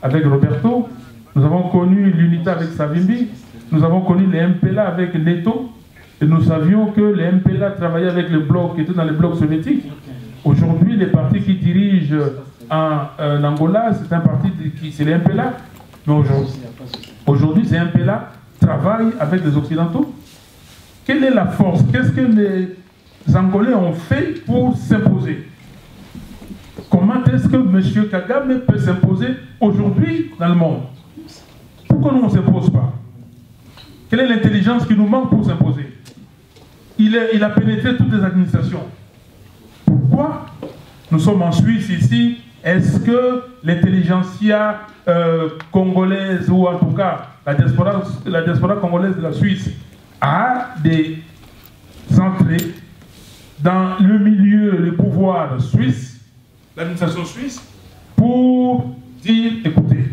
avec Roberto, nous avons connu l'UNITA avec Savimbi, nous avons connu les MPLA avec Neto, et nous savions que les MPLA travaillaient avec les blocs qui étaient dans les blocs soviétiques. Aujourd'hui, les partis qui dirigent en Angola, c'est un parti c'est les MPLA. Mais aujourd'hui, ces MPLA travaillent avec les Occidentaux. Quelle est la force? Qu'est-ce que les Angolais ont fait pour s'imposer? Comment est-ce que M. Kagame peut s'imposer aujourd'hui dans le monde? Pourquoi nous on ne s'impose pas? Quelle est l'intelligence qui nous manque pour s'imposer? Il a pénétré toutes les administrations. Pourquoi nous sommes en Suisse ici? Est-ce que l'intelligentsia congolaise, ou en tout cas la diaspora congolaise de la Suisse, a des entrées dans le milieu, le pouvoir suisse, l'administration suisse, pour dire, écoutez,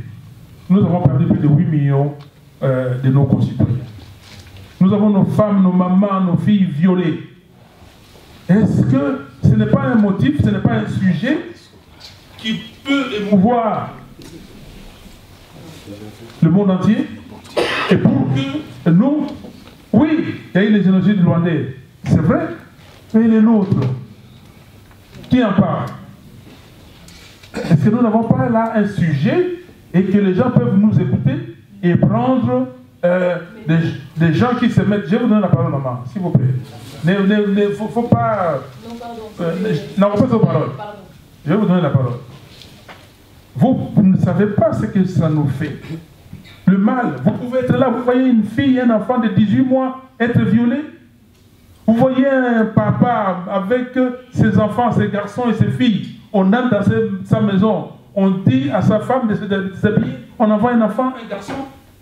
nous avons perdu plus de 8 millions de nos concitoyens. Nous avons nos femmes, nos mamans, nos filles violées. Est-ce que ce n'est pas un motif, ce n'est pas un sujet qui peut émouvoir le monde entier? Et pour que nous, oui, il y a eu les génocides rwandais, c'est vrai, mais les nôtres, qui en parle? Est-ce que nous n'avons pas là un sujet et que les gens peuvent nous écouter et prendre des gens qui se mettent... Je vais vous donner la parole, maman, s'il vous plaît. Il ne faut pas... non, pas de parole. Je vais vous donner la parole. Vous ne savez pas ce que ça nous fait. Le mal, vous pouvez être là, vous voyez une fille, un enfant de 18 mois être violé. Vous voyez un papa avec ses enfants, ses garçons et ses filles. On entre dans sa maison, on dit à sa femme de s'habiller, on envoie un enfant, un garçon.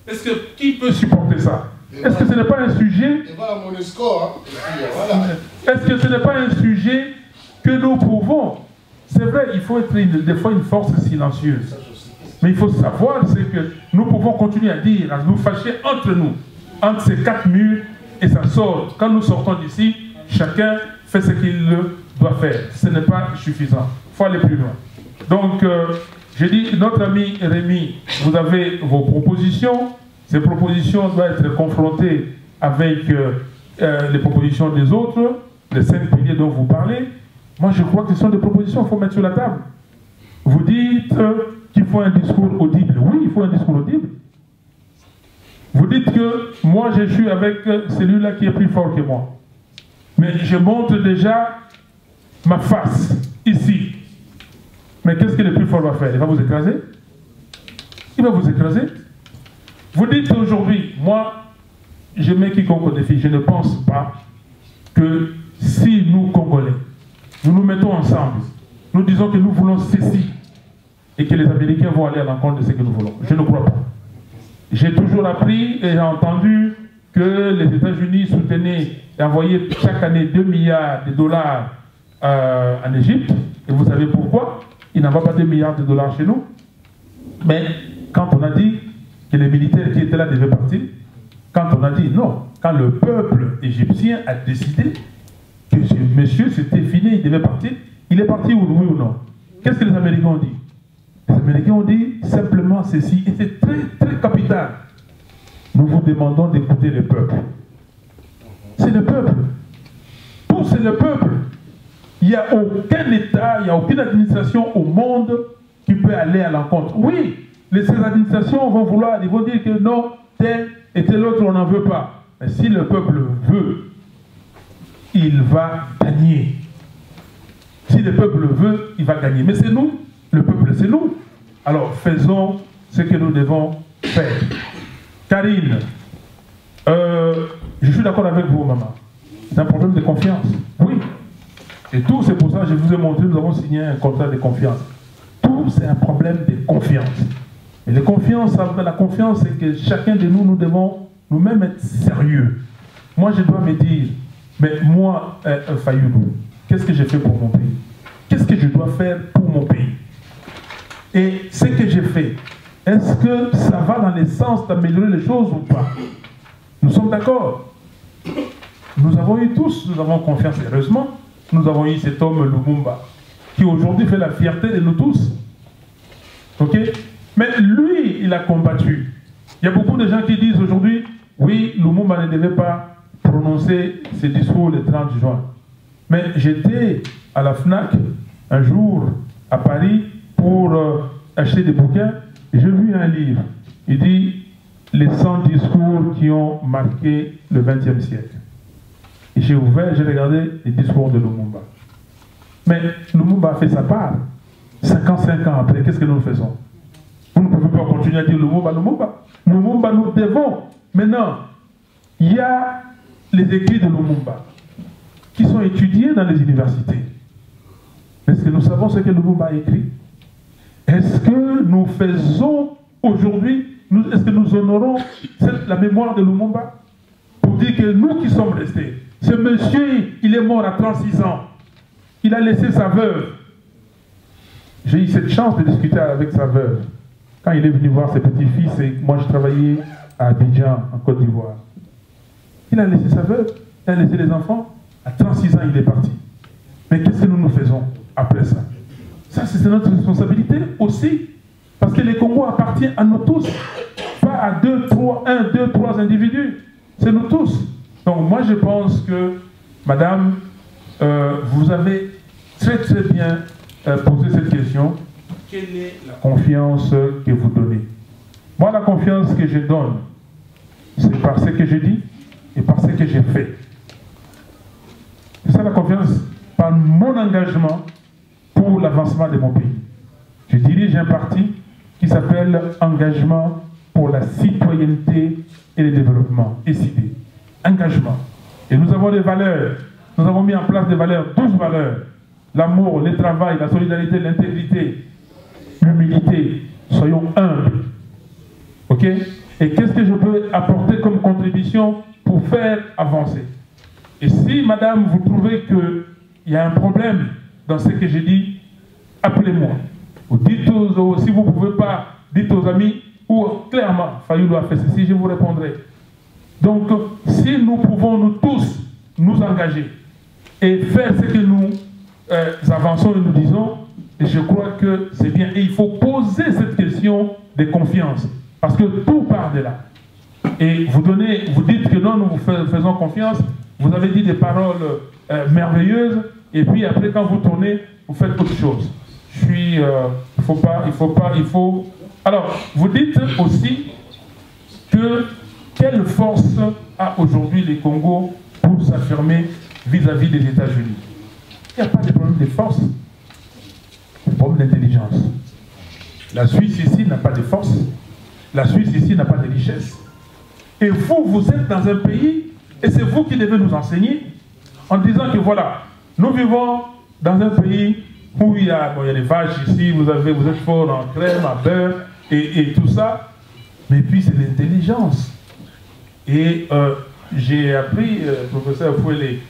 Est-ce que qui peut supporter ça? Est-ce que ce n'est pas un sujet? Est-ce que ce n'est pas un sujet que nous pouvons? C'est vrai, il faut être des fois une force silencieuse. Mais il faut savoir, c'est que nous pouvons continuer à dire, à nous fâcher entre nous, entre ces 4 murs, et ça sort. Quand nous sortons d'ici, chacun fait ce qu'il doit faire. Ce n'est pas suffisant. Il faut aller plus loin. Donc, je dis, notre ami Rémi, vous avez vos propositions. Ces propositions doivent être confrontées avec les propositions des autres, les 5 piliers dont vous parlez. Moi, je crois que ce sont des propositions qu'il faut mettre sur la table. Vous dites qu'il faut un discours audible. Oui, il faut un discours audible. Vous dites que moi, je suis avec celui-là qui est plus fort que moi. Mais je montre déjà ma face, ici. Mais qu'est-ce que le plus fort va faire? Il va vous écraser? Il va vous écraser? Vous dites aujourd'hui, moi, je mets quiconque au défi. Je ne pense pas que si nous, Congolais, nous nous mettons ensemble, nous disons que nous voulons ceci, et que les Américains vont aller à l'encontre de ce que nous voulons. Je ne crois pas. J'ai toujours appris et j'ai entendu que les États-Unis soutenaient et envoyaient chaque année 2 milliards de dollars en Égypte. Et vous savez pourquoi? Il n'envoie pas 2 milliards de dollars chez nous. Mais quand on a dit que les militaires qui étaient là devaient partir, quand on a dit non, quand le peuple égyptien a décidé que ce monsieur, c'était fini, il devait partir, il est parti, oui ou non? Qu'est-ce que les Américains ont dit? Les Américains ont dit simplement ceci, et c'est très, très capital. nous vous demandons d'écouter le peuple. C'est le peuple. Tout c'est le peuple. Il n'y a aucun État, il n'y a aucune administration au monde qui peut aller à l'encontre. Oui, ces administrations vont vouloir, ils vont dire que non, tel et tel autre, on n'en veut pas. Mais si le peuple veut, il va gagner. Si le peuple veut, il va gagner. Mais c'est nous, le peuple, c'est nous. Alors faisons ce que nous devons faire. Karine, je suis d'accord avec vous, maman. C'est un problème de confiance. Oui. Et tout, c'est pour ça que je vous ai montré, nous avons signé un contrat de confiance. Tout, c'est un problème de confiance. Et la confiance, c'est que chacun de nous, nous devons nous-mêmes être sérieux. Moi, je dois me dire, mais moi, Fayoulou, qu'est-ce que j'ai fait pour mon pays? Qu'est-ce que je dois faire pour mon pays? Et ce que j'ai fait, est-ce que ça va dans le sens d'améliorer les choses ou pas? Nous sommes d'accord. Nous avons eu tous, nous avons confiance, heureusement, nous avons eu cet homme Lumumba, qui aujourd'hui fait la fierté de nous tous. Ok? Mais lui, il a combattu. Il y a beaucoup de gens qui disent aujourd'hui, oui, Lumumba ne devait pas prononcer ses discours le 30 juin. Mais j'étais à la FNAC un jour à Paris pour acheter des bouquins. J'ai vu un livre. Il dit les 100 discours qui ont marqué le XXe siècle. Et j'ai ouvert, j'ai regardé les discours de Lumumba. Mais Lumumba a fait sa part. 55 ans après, qu'est-ce que nous faisons? Vous ne pouvez pas continuer à dire Lumumba, Lumumba. Lumumba, nous devons. Maintenant, il y a les écrits de Lumumba qui sont étudiés dans les universités. Est-ce que nous savons ce que Lumumba a écrit? Est-ce que nous faisons aujourd'hui, est-ce que nous honorons la mémoire de Lumumba pour dire que nous qui sommes restés, ce monsieur, il est mort à 36 ans. Il a laissé sa veuve. J'ai eu cette chance de discuter avec sa veuve. Quand il est venu voir ses petits-fils, et moi je travaillais à Abidjan, en Côte d'Ivoire. Il a laissé sa veuve, il a laissé les enfants. À 36 ans, il est parti. Mais qu'est-ce que nous faisons après ça? Ça, c'est notre responsabilité aussi. Parce que les Congo appartient à nous tous. Pas à 2, 3 individus. C'est nous tous. Donc moi, je pense que, madame, vous avez très très bien posé cette question. Quelle est la confiance que vous donnez? Moi, la confiance que je donne, c'est par ce que je dis et par ce que j'ai fait. C'est ça la confiance, par mon engagement pour l'avancement de mon pays. Je dirige un parti qui s'appelle Engagement pour la citoyenneté et le développement, ECD. Engagement. Et nous avons des valeurs. Nous avons mis en place des valeurs, 12 valeurs. L'amour, le travail, la solidarité, l'intégrité, l'humilité. Soyons humbles. Ok? Et qu'est-ce que je peux apporter comme contribution pour faire avancer? Et si, madame, vous trouvez qu'il y a un problème dans ce que j'ai dit, appelez-moi. Ou dites si vous ne pouvez pas, dites aux amis, ou clairement, Fayoulou a fait ceci, je vous répondrai. Donc, si nous pouvons nous tous nous engager et faire ce que nous avançons et nous disons, et je crois que c'est bien. Et il faut poser cette question de confiance, parce que tout part de là. Et vous dites que non, nous vous faisons confiance, vous avez dit des paroles merveilleuses, et puis après, quand vous tournez, vous faites autre chose. Il faut... Alors, vous dites aussi que quelle force a aujourd'hui les Congo pour s'affirmer vis-à-vis des États-Unis? Il n'y a pas de problème de force, c'est un problème d'intelligence. La Suisse ici n'a pas de force, la Suisse ici n'a pas de richesse. Et vous, vous êtes dans un pays, et c'est vous qui devez nous enseigner, en disant que voilà, nous vivons dans un pays où il y a des vaches ici, vous êtes fort en crème, en beurre, et tout ça, mais puis c'est l'intelligence. Et j'ai appris, professeur Fouélé,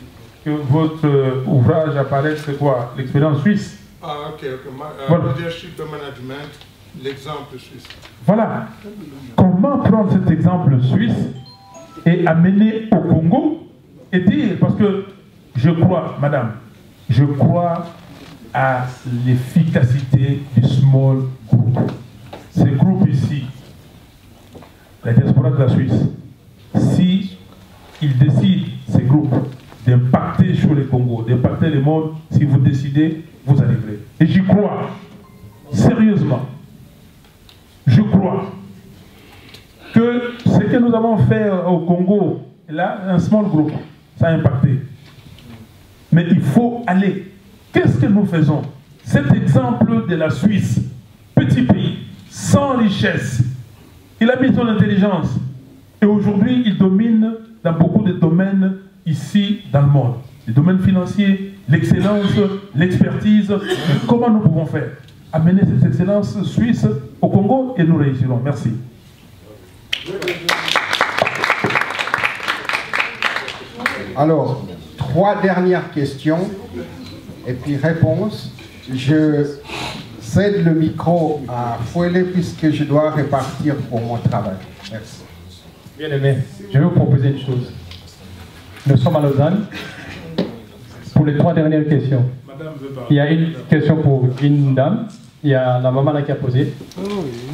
que votre ouvrage apparaît, c'est quoi? L'expérience suisse. Ah, ok. Leadership Management, l'exemple suisse. Voilà. Comment prendre cet exemple suisse et amener au Congo et dire, parce que je crois, madame, je crois à l'efficacité du small group. Ces groupes ici, la diaspora de la Suisse, si ils décident, ces groupes, d'impacter sur le Congo, d'impacter le monde, si vous décidez, vous arriverez. Et j'y crois, sérieusement, je crois que ce que nous avons fait au Congo, là, un small group, ça a impacté. Mais il faut aller. Qu'est-ce que nous faisons? Cet exemple de la Suisse, petit pays, sans richesse, il a mis son intelligence. Et aujourd'hui, il domine dans beaucoup de domaines ici dans le monde. Les domaines financiers, l'excellence, l'expertise. Comment nous pouvons faire? Amener cette excellence suisse au Congo et nous réussirons. Merci. Alors, 3 dernières questions et puis réponse. Je cède le micro à Fouele puisque je dois repartir pour mon travail. Merci. Bien aimé, je vais vous proposer une chose. Nous sommes à Lausanne pour les 3 dernières questions. Il y a une question pour une dame, il y a la maman là qui a posé.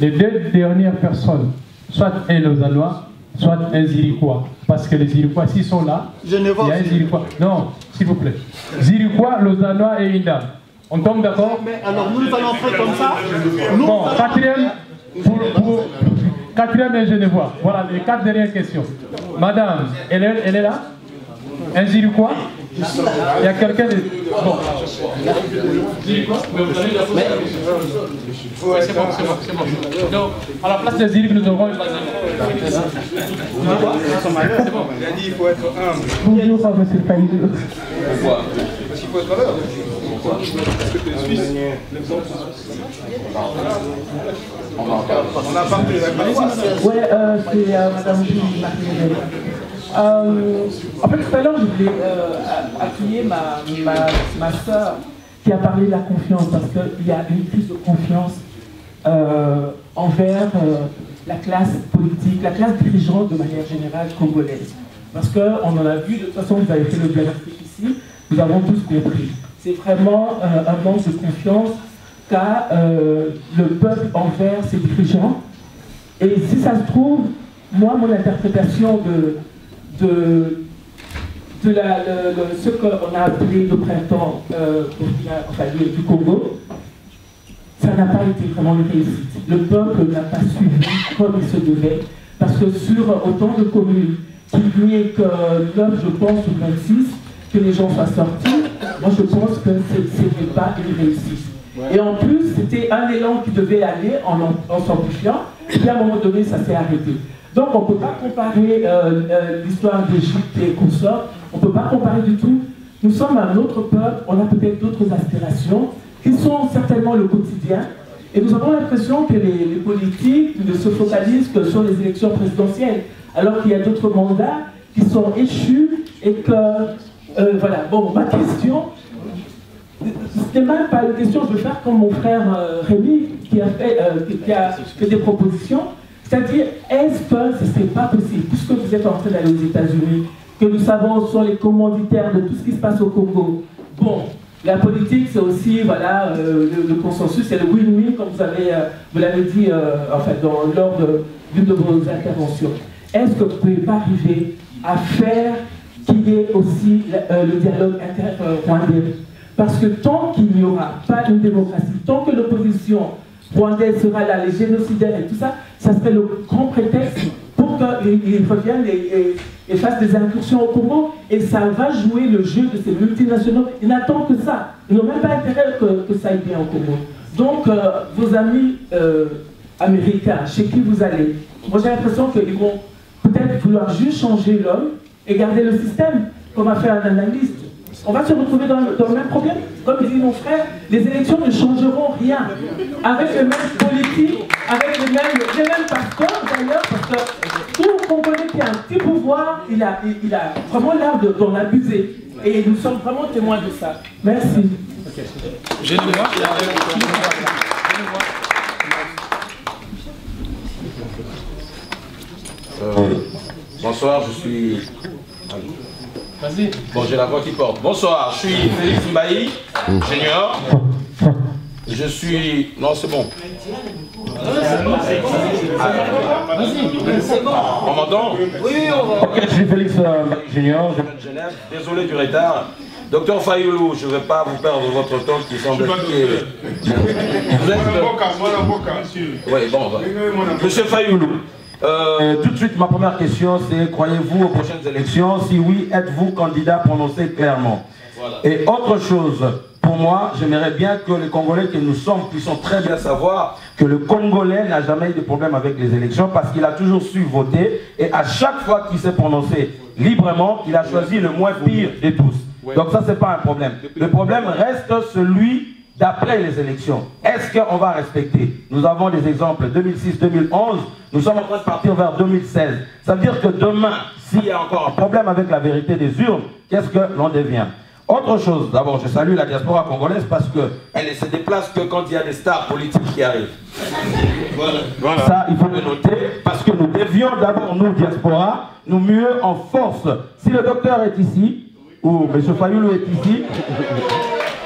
Les 2 dernières personnes, soit un Lausannois, soit un Zirichois. Parce que les Zirichois, s'ils sont là, il y a un Zirichois. Non, s'il vous plaît. Zirichois, Lausannois et une dame. On tombe d'accord? Mais alors nous allons faire comme ça. Bon, quatrième et Genevois. Voilà les 4 dernières questions. Madame, elle est là? Un Zirichois? Il y a quelqu'un de... Bon. Zirichois? C'est bon. Donc, à la place des Zirichois, nous aurons une base. C'est bon. Il a dit qu'il faut être humble. Bonjour, monsieur le Palais. Pourquoi? Parce qu'il faut être à l'heure. Parce que tu es suisse. On a parlé de la paroisse. Oui, c'est madame Julie Martinez. En fait, tout à l'heure, je voulais appuyer ma soeur qui a parlé de la confiance, parce qu'il y a une crise de confiance envers la classe politique, la classe dirigeante de manière générale congolaise. Parce qu'on en a vu, de toute façon, vous avez fait le diagnostic ici, nous avons tous compris. C'est vraiment un manque de confiance qu'a le peuple envers ses dirigeants. Et si ça se trouve, moi, mon interprétation de ce qu'on a appelé le printemps du Congo, ça n'a pas été vraiment une réussite. Le peuple n'a pas suivi comme il se devait, parce que sur autant de communes qu'il n'y ait que 9, je pense, ou 26, que les gens soient sortis, moi je pense que ce n'est pas une réussite. Et en plus, c'était un élan qui devait aller en s'amplifiant, et puis à un moment donné, ça s'est arrêté. Donc on ne peut pas comparer l'histoire d'Égypte et consorts, on ne peut pas comparer du tout. Nous sommes un autre peuple, on a peut-être d'autres aspirations, qui sont certainement le quotidien. Et nous avons l'impression que les politiques ne se focalisent que sur les élections présidentielles, alors qu'il y a d'autres mandats qui sont échus et que, voilà, bon, ma question, ce n'est même pas une question, je vais faire comme mon frère Rémi, qui a fait des propositions, c'est-à-dire, est-ce que ce ne serait pas possible, puisque vous êtes en train d'aller aux États-Unis, que nous savons sur les commanditaires de tout ce qui se passe au Congo, bon, la politique, c'est aussi, voilà, le consensus, c'est le win-win, comme vous l'avez dit, en fait, lors d'une de vos interventions. Est-ce que vous ne pouvez pas arriver à faire qu'il y ait aussi le dialogue inter-rwandais? Parce que tant qu'il n'y aura pas une démocratie, tant que l'opposition rwandaise sera là, les génocidaires et tout ça, ça serait le grand prétexte pour qu'ils reviennent et fassent des incursions au Congo, et ça va jouer le jeu de ces multinationaux. Ils n'attendent que ça. Ils n'ont même pas intérêt que ça aille bien au Congo. Donc, vos amis américains, chez qui vous allez, moi j'ai l'impression qu'ils vont peut-être vouloir juste changer l'homme et garder le système, comme a fait un analyste. On va se retrouver dans le même problème. Comme dit mon frère, les élections ne changeront rien. Avec les mêmes politiques, avec les mêmes pasteurs d'ailleurs, parce que tout Congolais qui a un petit pouvoir, il a vraiment l'air d'en abuser. Et nous sommes vraiment témoins de ça. Merci. Je le vois. Bonsoir, je suis... Vas-y. Bon, j'ai la voix qui porte. Bonsoir, je suis Félix Mbaï, ingénieur. Je suis... Non, c'est bon. On m'entend? Oui, on va. Ok, je suis Félix Junior. Genève. Désolé du retard. Docteur Fayoulou, je ne vais pas vous perdre votre temps qui semble être... Vous êtes... Oui, bon, va. Monsieur Fayoulou, tout de suite, ma première question, c'est croyez-vous aux prochaines élections? Si oui, êtes-vous candidat prononcé clairement? Voilà. Et autre chose, pour moi, j'aimerais bien que les Congolais que nous sommes puissent très bien savoir que le Congolais n'a jamais eu de problème avec les élections parce qu'il a toujours su voter et à chaque fois qu'il s'est prononcé librement, il a choisi le moins pire de tous. Donc ça, c'est pas un problème. Le problème reste celui d'après les élections. Est-ce qu'on va respecter? Nous avons des exemples 2006-2011, nous sommes en train de partir vers 2016. Ça veut dire que demain, s'il y a encore un problème avec la vérité des urnes, qu'est-ce que l'on devient? Autre chose, d'abord, je salue la diaspora congolaise parce qu'elle ne se déplace que quand il y a des stars politiques qui arrivent. Voilà. Ça, il faut le noter, parce que nous devions d'abord, nous, diaspora, nous muer en force. Si le docteur est ici, ou M. Fayoulou est ici,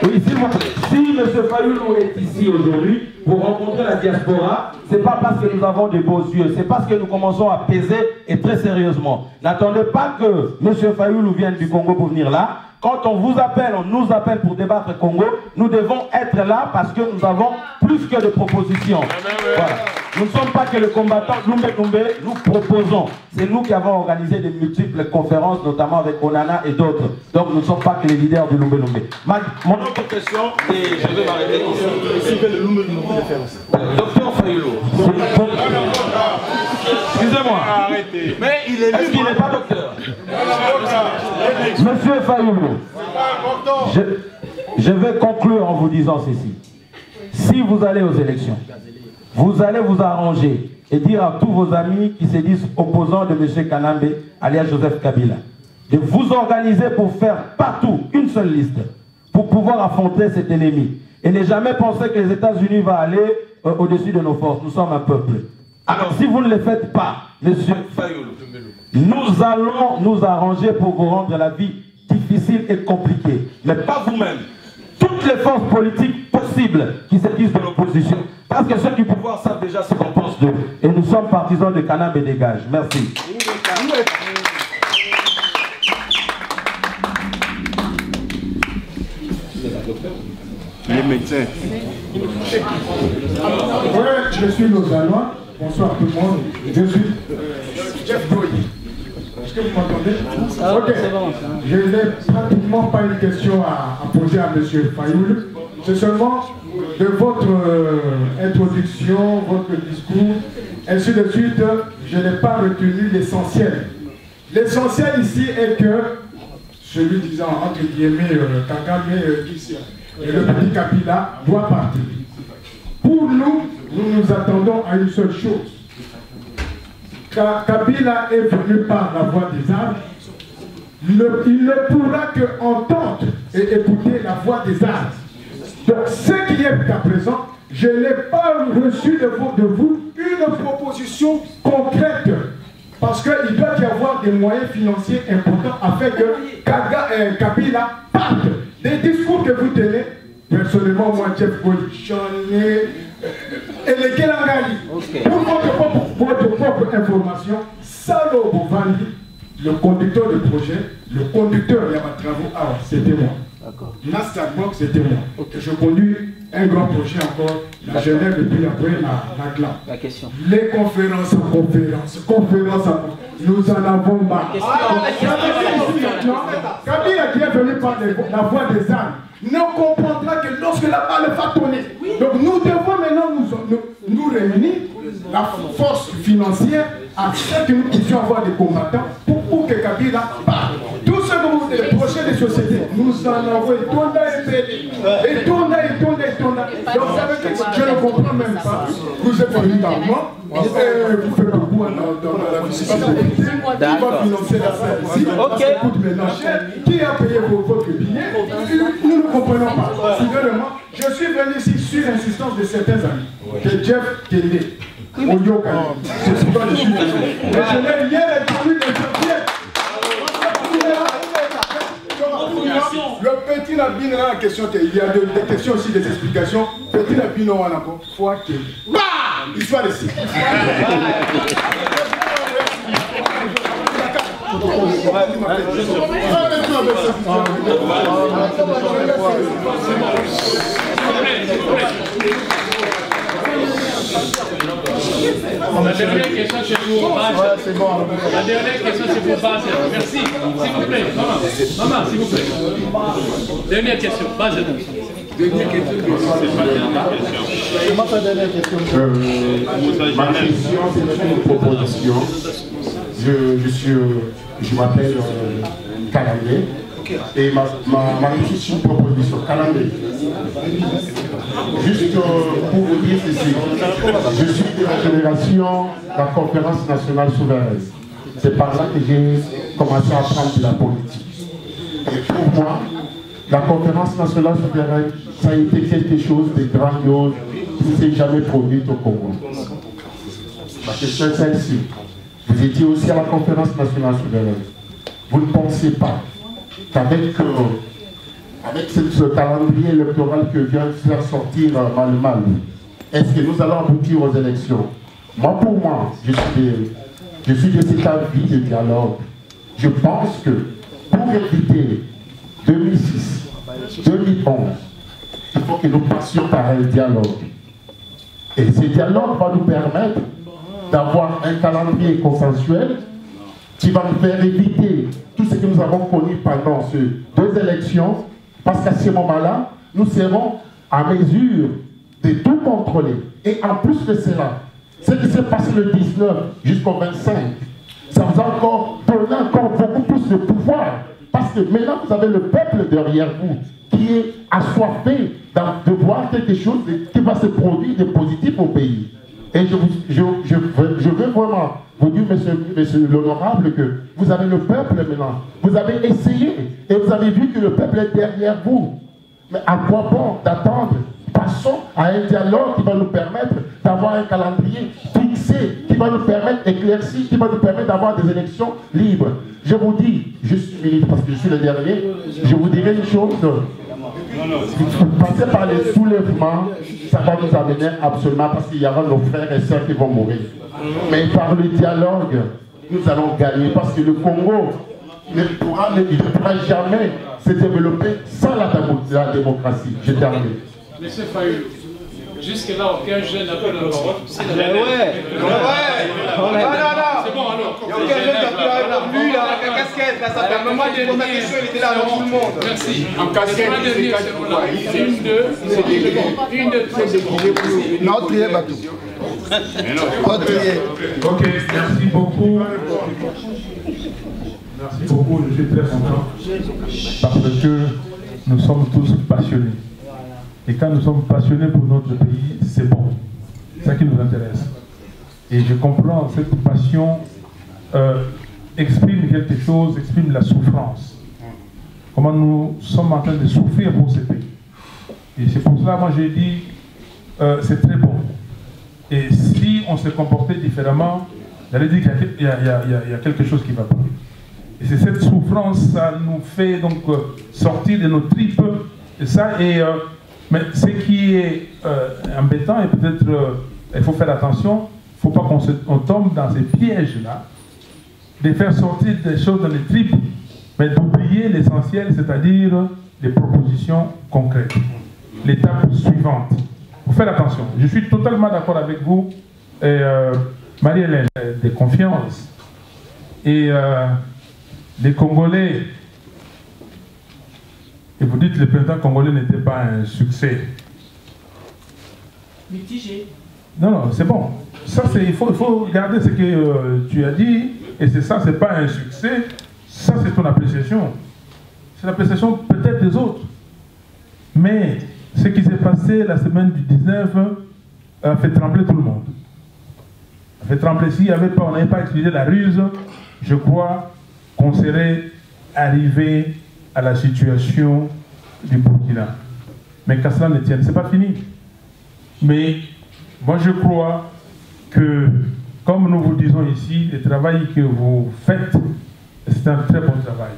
oui, si M. Fayoulou est ici aujourd'hui, pour rencontrer la diaspora, ce n'est pas parce que nous avons des beaux yeux, c'est parce que nous commençons à peser et très sérieusement. N'attendez pas que M. Fayoulou vienne du Congo pour venir là. Quand on vous appelle, on nous appelle pour débattre Congo, nous devons être là parce que nous avons plus que de propositions. Voilà. Nous ne sommes pas que le combattant Lumbe, nous proposons. C'est nous qui avons organisé de multiples conférences, notamment avec Onana et d'autres. Donc nous ne sommes pas que les leaders du Lumbe. Mon autre question, et je vais m'arrêter ici. Docteur Fayoulou. Excusez-moi. Mais il est est-ce qu'il n'est pas docteur? Monsieur Fayoulou, je vais conclure en vous disant ceci. Si vous allez aux élections, vous allez vous arranger et dire à tous vos amis qui se disent opposants de M. Kanambe, alias Joseph Kabila, de vous organiser pour faire partout une seule liste, pour pouvoir affronter cet ennemi. Et ne jamais penser que les États-Unis vont aller au-dessus de nos forces. Nous sommes un peuple. Alors si vous ne le faites pas, monsieur Fayoulou, nous allons nous arranger pour vous rendre la vie difficile et compliquée. Mais pas vous-même. Toutes les forces politiques possibles qui se disent de l'opposition. Parce que ceux du pouvoir savent déjà ce qu'on pense d'eux. Et nous sommes partisans de Kanambe dégage. Merci. Les médecins. Oui, je suis Lausannois. Bonsoir tout le monde. Je suis Jeff Boy. Est-ce que vous m'entendez? Ok. Je n'ai pratiquement pas une question à poser à M. Fayoulou. C'est seulement de votre introduction, votre discours, ainsi de suite, je n'ai pas retenu l'essentiel. L'essentiel ici est que, celui disant entre guillemets, Kagame, et le petit Kabila doit partir. Pour nous, nous nous attendons à une seule chose. Kabila est venu par la voie des armes. Il ne pourra que entendre et écouter la voix des armes. Donc, ce qui est jusqu'à présent, je n'ai pas reçu de vous une proposition concrète. Parce qu'il doit y avoir des moyens financiers importants afin que Kabila parte. Des discours que vous tenez, personnellement, moi, Jeff Gold, j'en ai élégué la réalité. Pour votre propre information, Salo Bovandi, le conducteur de projet, le conducteur Yamatravou, alors c'était moi. Nasdaq, c'était moi. Okay. Je conduis un grand projet encore, la Genève et puis après la GLA. La question. Les conférences, nous en avons marre. Kabila qui est venu par la voie des armes ne comprendra que lorsque la balle va tourner. Donc nous devons maintenant nous réunir, la force financière, afin que nous puissions avoir des combattants pour que Kabila parte. Tout ce que vous les projets de société, nous en avons et Tonda. Donc ça veut dire que je ne comprends même pas. Vous êtes venu dans moi, vous faites beaucoup dans la municipalité. Qui va financer la salle ici? Ça coûte maintenant cher. Qui a payé votre billet? Nous ne comprenons pas. Je suis venu ici sur l'insistance de certains amis. Que Jeff Kende, au Yoka. C'est pourquoi je suis venu. Mais je n'ai rien entendu de Jeff. Le petit Nabino a la question, il y a des questions aussi, des explications. Petit Nabino a encore foi que. Histoire ici. La dernière question, c'est pour Bas. La dernière question, c'est pour Bas. Merci. S'il vous plaît, maman. Maman, s'il vous plaît. Dernière question, Bas. Dernière question. Comment ta dernière question? Ma question, c'est une proposition. Je m'appelle Kalandé. Et ma question, c'est une proposition. Kalandé. Juste pour vous dire ceci, je suis de la génération de la conférence nationale souveraine. C'est par là que j'ai commencé à apprendre de la politique. Et pour moi, la conférence nationale souveraine, ça a été quelque chose de grandiose qui ne s'est jamais produit au Congo. Ma question est celle-ci. Vous étiez aussi à la conférence nationale souveraine. Vous ne pensez pas qu'avec avec ce calendrier électoral que vient de faire sortir Mal, est-ce que nous allons aboutir aux élections? Moi, pour moi, je suis de cet avis de dialogue. Je pense que pour éviter 2006, 2011, il faut que nous passions par un dialogue. Et ce dialogue va nous permettre d'avoir un calendrier consensuel qui va nous faire éviter tout ce que nous avons connu pendant ces 2 élections, parce qu'à ce moment-là, nous serons à mesure de tout contrôler. Et en plus de cela, ce qui s'est passé le 19 jusqu'au 25, ça vous a encore donné encore beaucoup plus de pouvoir. Parce que maintenant, vous avez le peuple derrière vous qui est assoiffé de voir quelque chose qui va se produire de positif au pays. Et je veux vraiment vous dire, monsieur l'honorable, que vous avez le peuple maintenant. Vous avez essayé et vous avez vu que le peuple est derrière vous. Mais à quoi bon d'attendre? Passons à un dialogue qui va nous permettre d'avoir un calendrier fixé, qui va nous permettre éclairci, qui va nous permettre d'avoir des élections libres. Je vous dis, juste une minute parce que je suis le dernier, je vous dirai une chose. Passer par les soulèvements, ça va nous amener absolument, parce qu'il y aura nos frères et sœurs qui vont mourir. Mais par le dialogue, nous allons gagner, parce que le Congo ne pourra jamais se développer sans la démocratie. Je termine. Monsieur Fayou, jusque-là, aucun jeune n'a pris la parole. C'est bon, alors. Il n'y a aucun jeune qui a pris la parole. Lui, là, avec la casquette, là, ça permet de poser ma question, il était là avant tout le monde. Merci. En casquette, c'est 1, 2, c'est bon. 1, 2, 3, c'est bon. Non, trier, Batou. Ok, merci beaucoup. Merci beaucoup, je suis très content. Parce que nous sommes tous passionnés. Et quand nous sommes passionnés pour notre pays, c'est bon. C'est ça qui nous intéresse. Et je comprends, cette passion exprime quelque chose, exprime la souffrance. Comment nous sommes en train de souffrir pour ce pays. Et c'est pour cela, moi j'ai dit, c'est très bon. Et si on se comportait différemment, j'allais dire qu'il y a quelque chose qui ne va pas. Et c'est cette souffrance, ça nous fait donc sortir de nos tripes. Et ça, mais ce qui est embêtant, et peut-être il faut faire attention, il ne faut pas qu'on tombe dans ces pièges-là, de faire sortir des choses dans les tripes, mais d'oublier l'essentiel, c'est-à-dire les propositions concrètes. L'étape suivante. Il faut faire attention. Je suis totalement d'accord avec vous, Marie-Hélène, de confiance. Et les Congolais, et vous dites que le président congolais n'était pas un succès. Mitigé. Non, non, c'est bon. Ça, il faut regarder ce que tu as dit, et c'est ça, c'est pas un succès. Ça, c'est ton appréciation. C'est l'appréciation peut-être des autres. Mais ce qui s'est passé la semaine du 19 a fait trembler tout le monde. A fait trembler. Si on n'avait pas utilisé la ruse, je crois qu'on serait arrivé à la situation du Burkina. Mais qu'à cela ne tienne, c'est pas fini. Mais moi je crois que, comme nous vous disons ici, le travail que vous faites, c'est un très bon travail.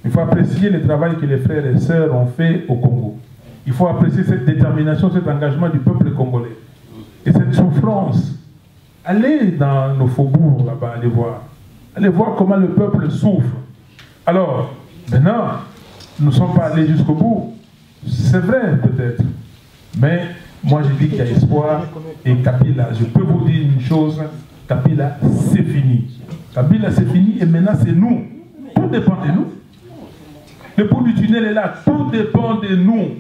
Il faut apprécier le travail que les frères et sœurs ont fait au Congo. Il faut apprécier cette détermination, cet engagement du peuple congolais. Et cette souffrance, allez dans nos faubourgs là-bas, allez voir. Allez voir comment le peuple souffre. Alors, maintenant, nous ne sommes pas allés jusqu'au bout. C'est vrai, peut-être. Mais moi, je dis qu'il y a espoir. Et Kabila, je peux vous dire une chose, Kabila, c'est fini. Kabila, c'est fini et maintenant, c'est nous. Tout dépend de nous. Le bout du tunnel est là. Tout dépend de nous.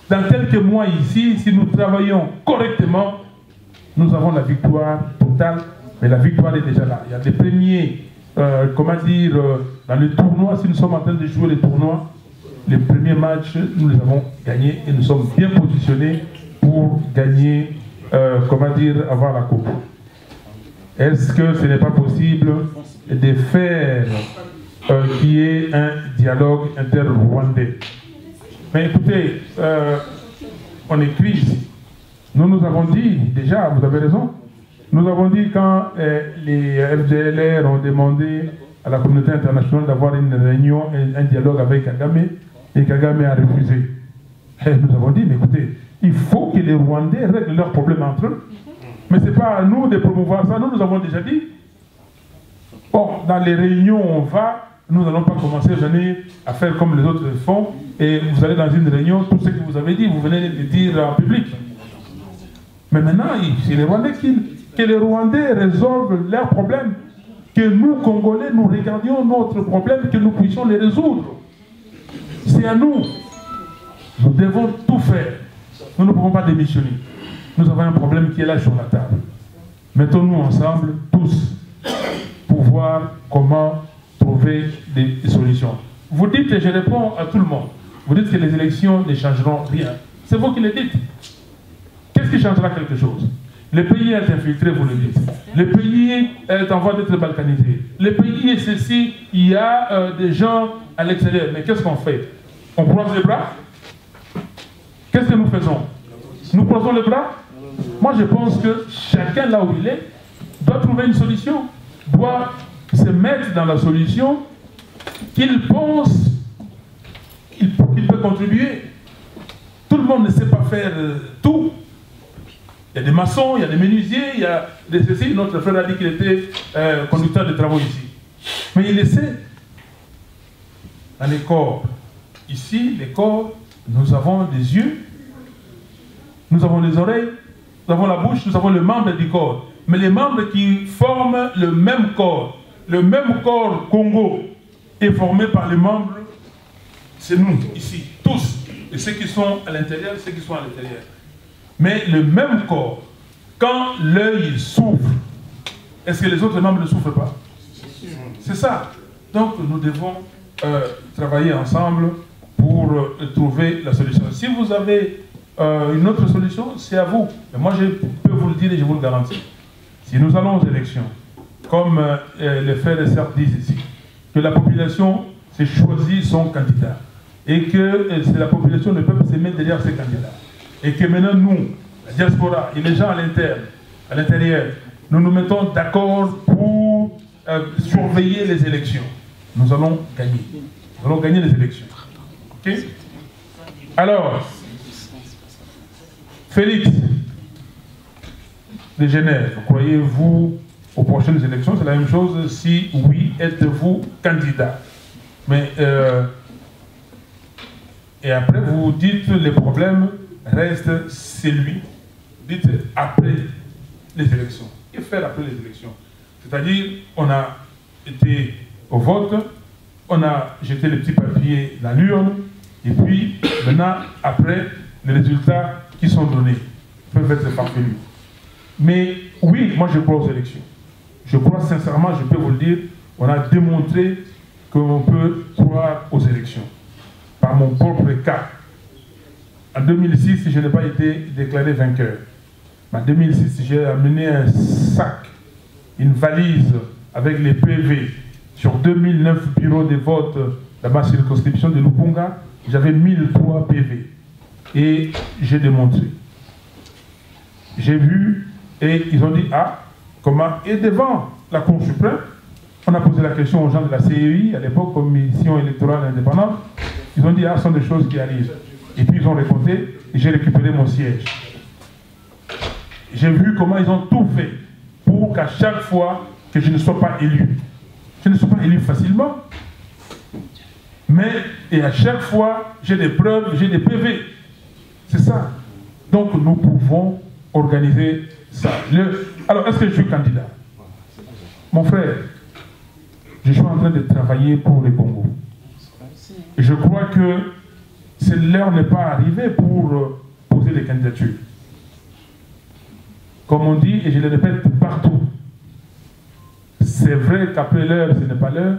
Dans quelques mois ici, si nous travaillons correctement, nous avons la victoire totale. Mais la victoire est déjà là. Il y a des premiers, dans le tournoi, si nous sommes en train de jouer les tournois, les premiers matchs, nous les avons gagnés et nous sommes bien positionnés pour gagner, avoir la coupe. Est-ce que ce n'est pas possible de faire qu'il y ait un dialogue inter-rwandais? Mais écoutez, on écrit ici. Nous avons dit, déjà, vous avez raison, nous avons dit quand les FDLR ont demandé à la communauté internationale d'avoir une réunion, un dialogue avec Kagame, et Kagame a refusé. Et nous avons dit, mais écoutez, il faut que les Rwandais règlent leurs problèmes entre eux. Mais ce n'est pas à nous de promouvoir ça, nous avons déjà dit. Bon, dans les réunions où on va, nous n'allons pas commencer à venir à faire comme les autres font, et vous allez dans une réunion, tout ce que vous avez dit, vous venez de le dire en public. Mais maintenant, c'est les Rwandais que les Rwandais résolvent leurs problèmes, que nous, Congolais, nous regardions notre problème, que nous puissions les résoudre. C'est à nous. Nous devons tout faire. Nous ne pouvons pas démissionner. Nous avons un problème qui est là sur la table. Mettons-nous ensemble, tous, pour voir comment trouver des solutions. Vous dites, et je réponds à tout le monde, vous dites que les élections ne changeront rien. C'est vous qui le dites. Qu'est-ce qui changera quelque chose? Le pays est infiltré, vous le dites. Le pays est en voie d'être balkanisé. Le pays est ceci, il y a des gens à l'extérieur. Mais qu'est-ce qu'on fait? On croise les bras? Qu'est-ce que nous faisons? Nous croisons les bras? Moi, je pense que chacun, là où il est, doit trouver une solution, doit se mettre dans la solution qu'il pense qu'il peut contribuer. Tout le monde ne sait pas faire tout. Il y a des maçons, il y a des menuisiers, il y a des ceci. Notre frère a dit qu'il était conducteur de travaux ici. Mais il le sait. Dans les corps, ici, les corps, nous avons des yeux, nous avons des oreilles, nous avons la bouche, nous avons le membre du corps. Mais les membres qui forment le même corps Congo, est formé par les membres, c'est nous, ici, tous. Et ceux qui sont à l'intérieur, ceux qui sont à l'intérieur. Mais le même corps, quand l'œil souffre, est-ce que les autres membres ne souffrent pas? C'est ça. Donc nous devons travailler ensemble pour trouver la solution. Si vous avez une autre solution, c'est à vous. Mais moi, je peux vous le dire et je vous le garantis. Si nous allons aux élections, comme les frères et sœurs disent ici, que la population s'est choisie son candidat et que la population ne peut pas se mettre derrière ces candidats. Et que maintenant nous, la diaspora et les gens à l'intérieur, nous nous mettons d'accord pour surveiller les élections. Nous allons gagner. Nous allons gagner les élections. Ok? Alors, Félix de Genève, croyez-vous aux prochaines élections? C'est la même chose. Si oui, êtes-vous candidat? Mais et après vous dites les problèmes reste celui, dites après les élections. Que faire après les élections? C'est-à-dire, on a été au vote, on a jeté les petits papiers dans l'urne, et puis maintenant, après, les résultats qui sont donnés peuvent être parvenus. Mais oui, moi je crois aux élections. Je crois sincèrement, je peux vous le dire, on a démontré qu'on peut croire aux élections. Par mon propre cas. En 2006, je n'ai pas été déclaré vainqueur. En 2006, j'ai amené un sac, une valise avec les PV sur 2009 bureaux de vote dans ma circonscription de Lupunga. J'avais 1003 PV. Et j'ai démontré. J'ai vu et ils ont dit, ah, comment? Et devant la Cour suprême, on a posé la question aux gens de la CEI, à l'époque, Commission électorale indépendante. Ils ont dit, ah, ce sont des choses qui arrivent. Et puis ils ont récolté et j'ai récupéré mon siège. j'ai vu comment ils ont tout fait pour qu'à chaque fois que je ne sois pas élu, je ne suis pas élu facilement, mais et à chaque fois, j'ai des preuves, j'ai des PV. C'est ça. Donc nous pouvons organiser ça. Alors, est-ce que je suis candidat? Mon frère, je suis en train de travailler pour le Congo. Je crois que l'heure n'est pas arrivée pour poser des candidatures. Comme on dit, et je le répète partout, c'est vrai qu'après l'heure, ce n'est pas l'heure,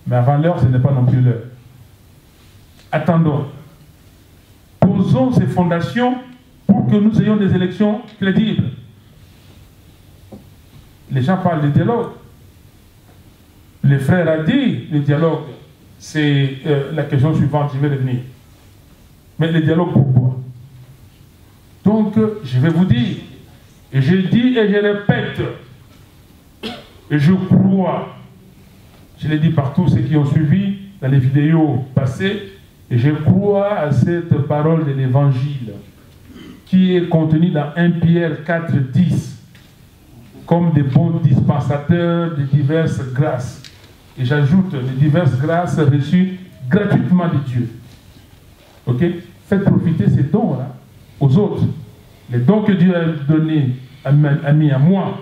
mais avant l'heure, ce n'est pas non plus l'heure. Attendons. Posons ces fondations pour que nous ayons des élections crédibles. Les gens parlent de dialogue. Le frère a dit, le dialogue, c'est la question suivante, je vais revenir. Mais le dialogue, pourquoi? Donc, je vais vous dire, et je dis et je répète, et je crois, je l'ai dit par tous ceux qui ont suivi dans les vidéos passées, et je crois à cette parole de l'Évangile qui est contenue dans 1 Pierre 4, 10, comme des bons dispensateurs de diverses grâces. Et j'ajoute les diverses grâces reçues gratuitement de Dieu. Ok? Faites profiter ces dons-là aux autres. Les dons que Dieu a donnés, a mis à moi,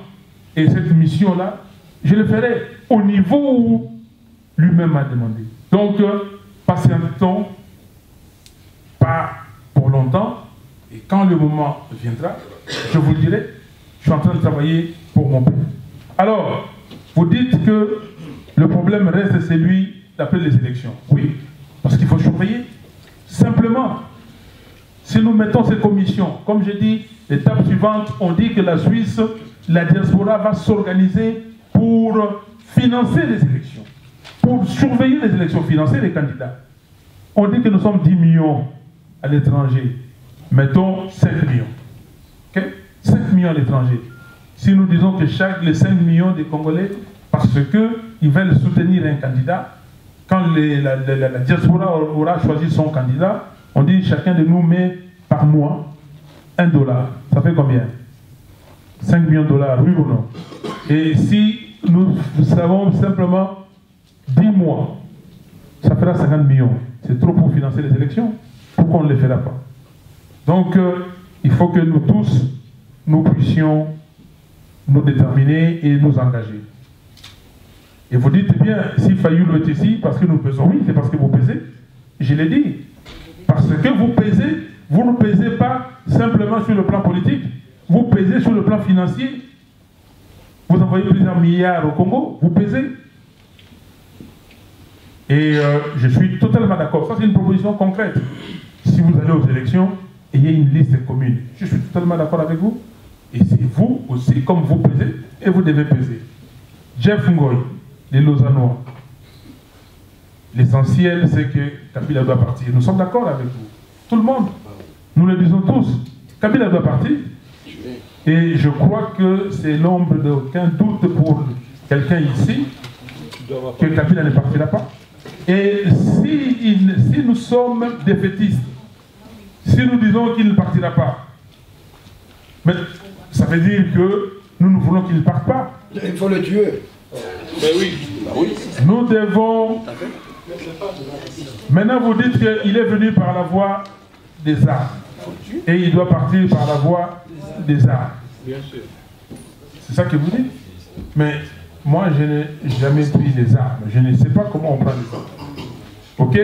et cette mission-là, je le ferai au niveau où lui-même a demandé. Donc, patientons, pas pour longtemps, et quand le moment viendra, je vous le dirai, je suis en train de travailler pour mon peuple. Alors, vous dites que le problème reste celui d'après les élections. Oui, parce qu'il faut surveiller. Simplement, si nous mettons ces commissions, comme je dis, l'étape suivante, on dit que la Suisse, la diaspora va s'organiser pour financer les élections, pour surveiller les élections, financer les candidats. On dit que nous sommes 10 millions à l'étranger. Mettons 5 millions. Okay? 5 millions à l'étranger. Si nous disons que les 5 millions des Congolais, parce qu'ils veulent soutenir un candidat, quand la diaspora aura choisi son candidat, on dit chacun de nous met par mois $1. Ça fait combien? 5 millions de dollars, oui ou non? Et si nous savons simplement 10 mois, ça fera 50 millions. C'est trop pour financer les élections. Pourquoi on ne les fera pas? Donc, il faut que nous tous, nous puissions nous déterminer et nous engager. Et vous dites bien, si Fayoulou est ici, parce que nous pesons, oui, c'est parce que vous pesez. Je l'ai dit. Parce que vous pesez, vous ne pesez pas simplement sur le plan politique, vous pesez sur le plan financier. Vous envoyez plusieurs milliards au Congo, vous pesez. Et je suis totalement d'accord. Ça, c'est une proposition concrète. Si vous allez aux élections, ayez une liste commune. Je suis totalement d'accord avec vous. Et c'est vous aussi, comme vous pesez, et vous devez peser. Jeff Ngoy, les Lausannois. L'essentiel, c'est que Kabila doit partir. Nous sommes d'accord avec vous. Tout le monde. Nous le disons tous. Kabila doit partir. Et je crois que c'est l'ombre d'aucun doute pour quelqu'un ici que Kabila ne partira pas. Et si nous sommes défaitistes, si nous disons qu'il ne partira pas, mais ça veut dire que nous ne voulons qu'il ne parte pas. Il faut le tuer. Mais oui. Nous devons... Maintenant, vous dites qu'il est venu par la voie des armes. Et il doit partir par la voie des armes. C'est ça que vous dites. Mais moi, je n'ai jamais pris les armes. Je ne sais pas comment on prend les armes. Ok?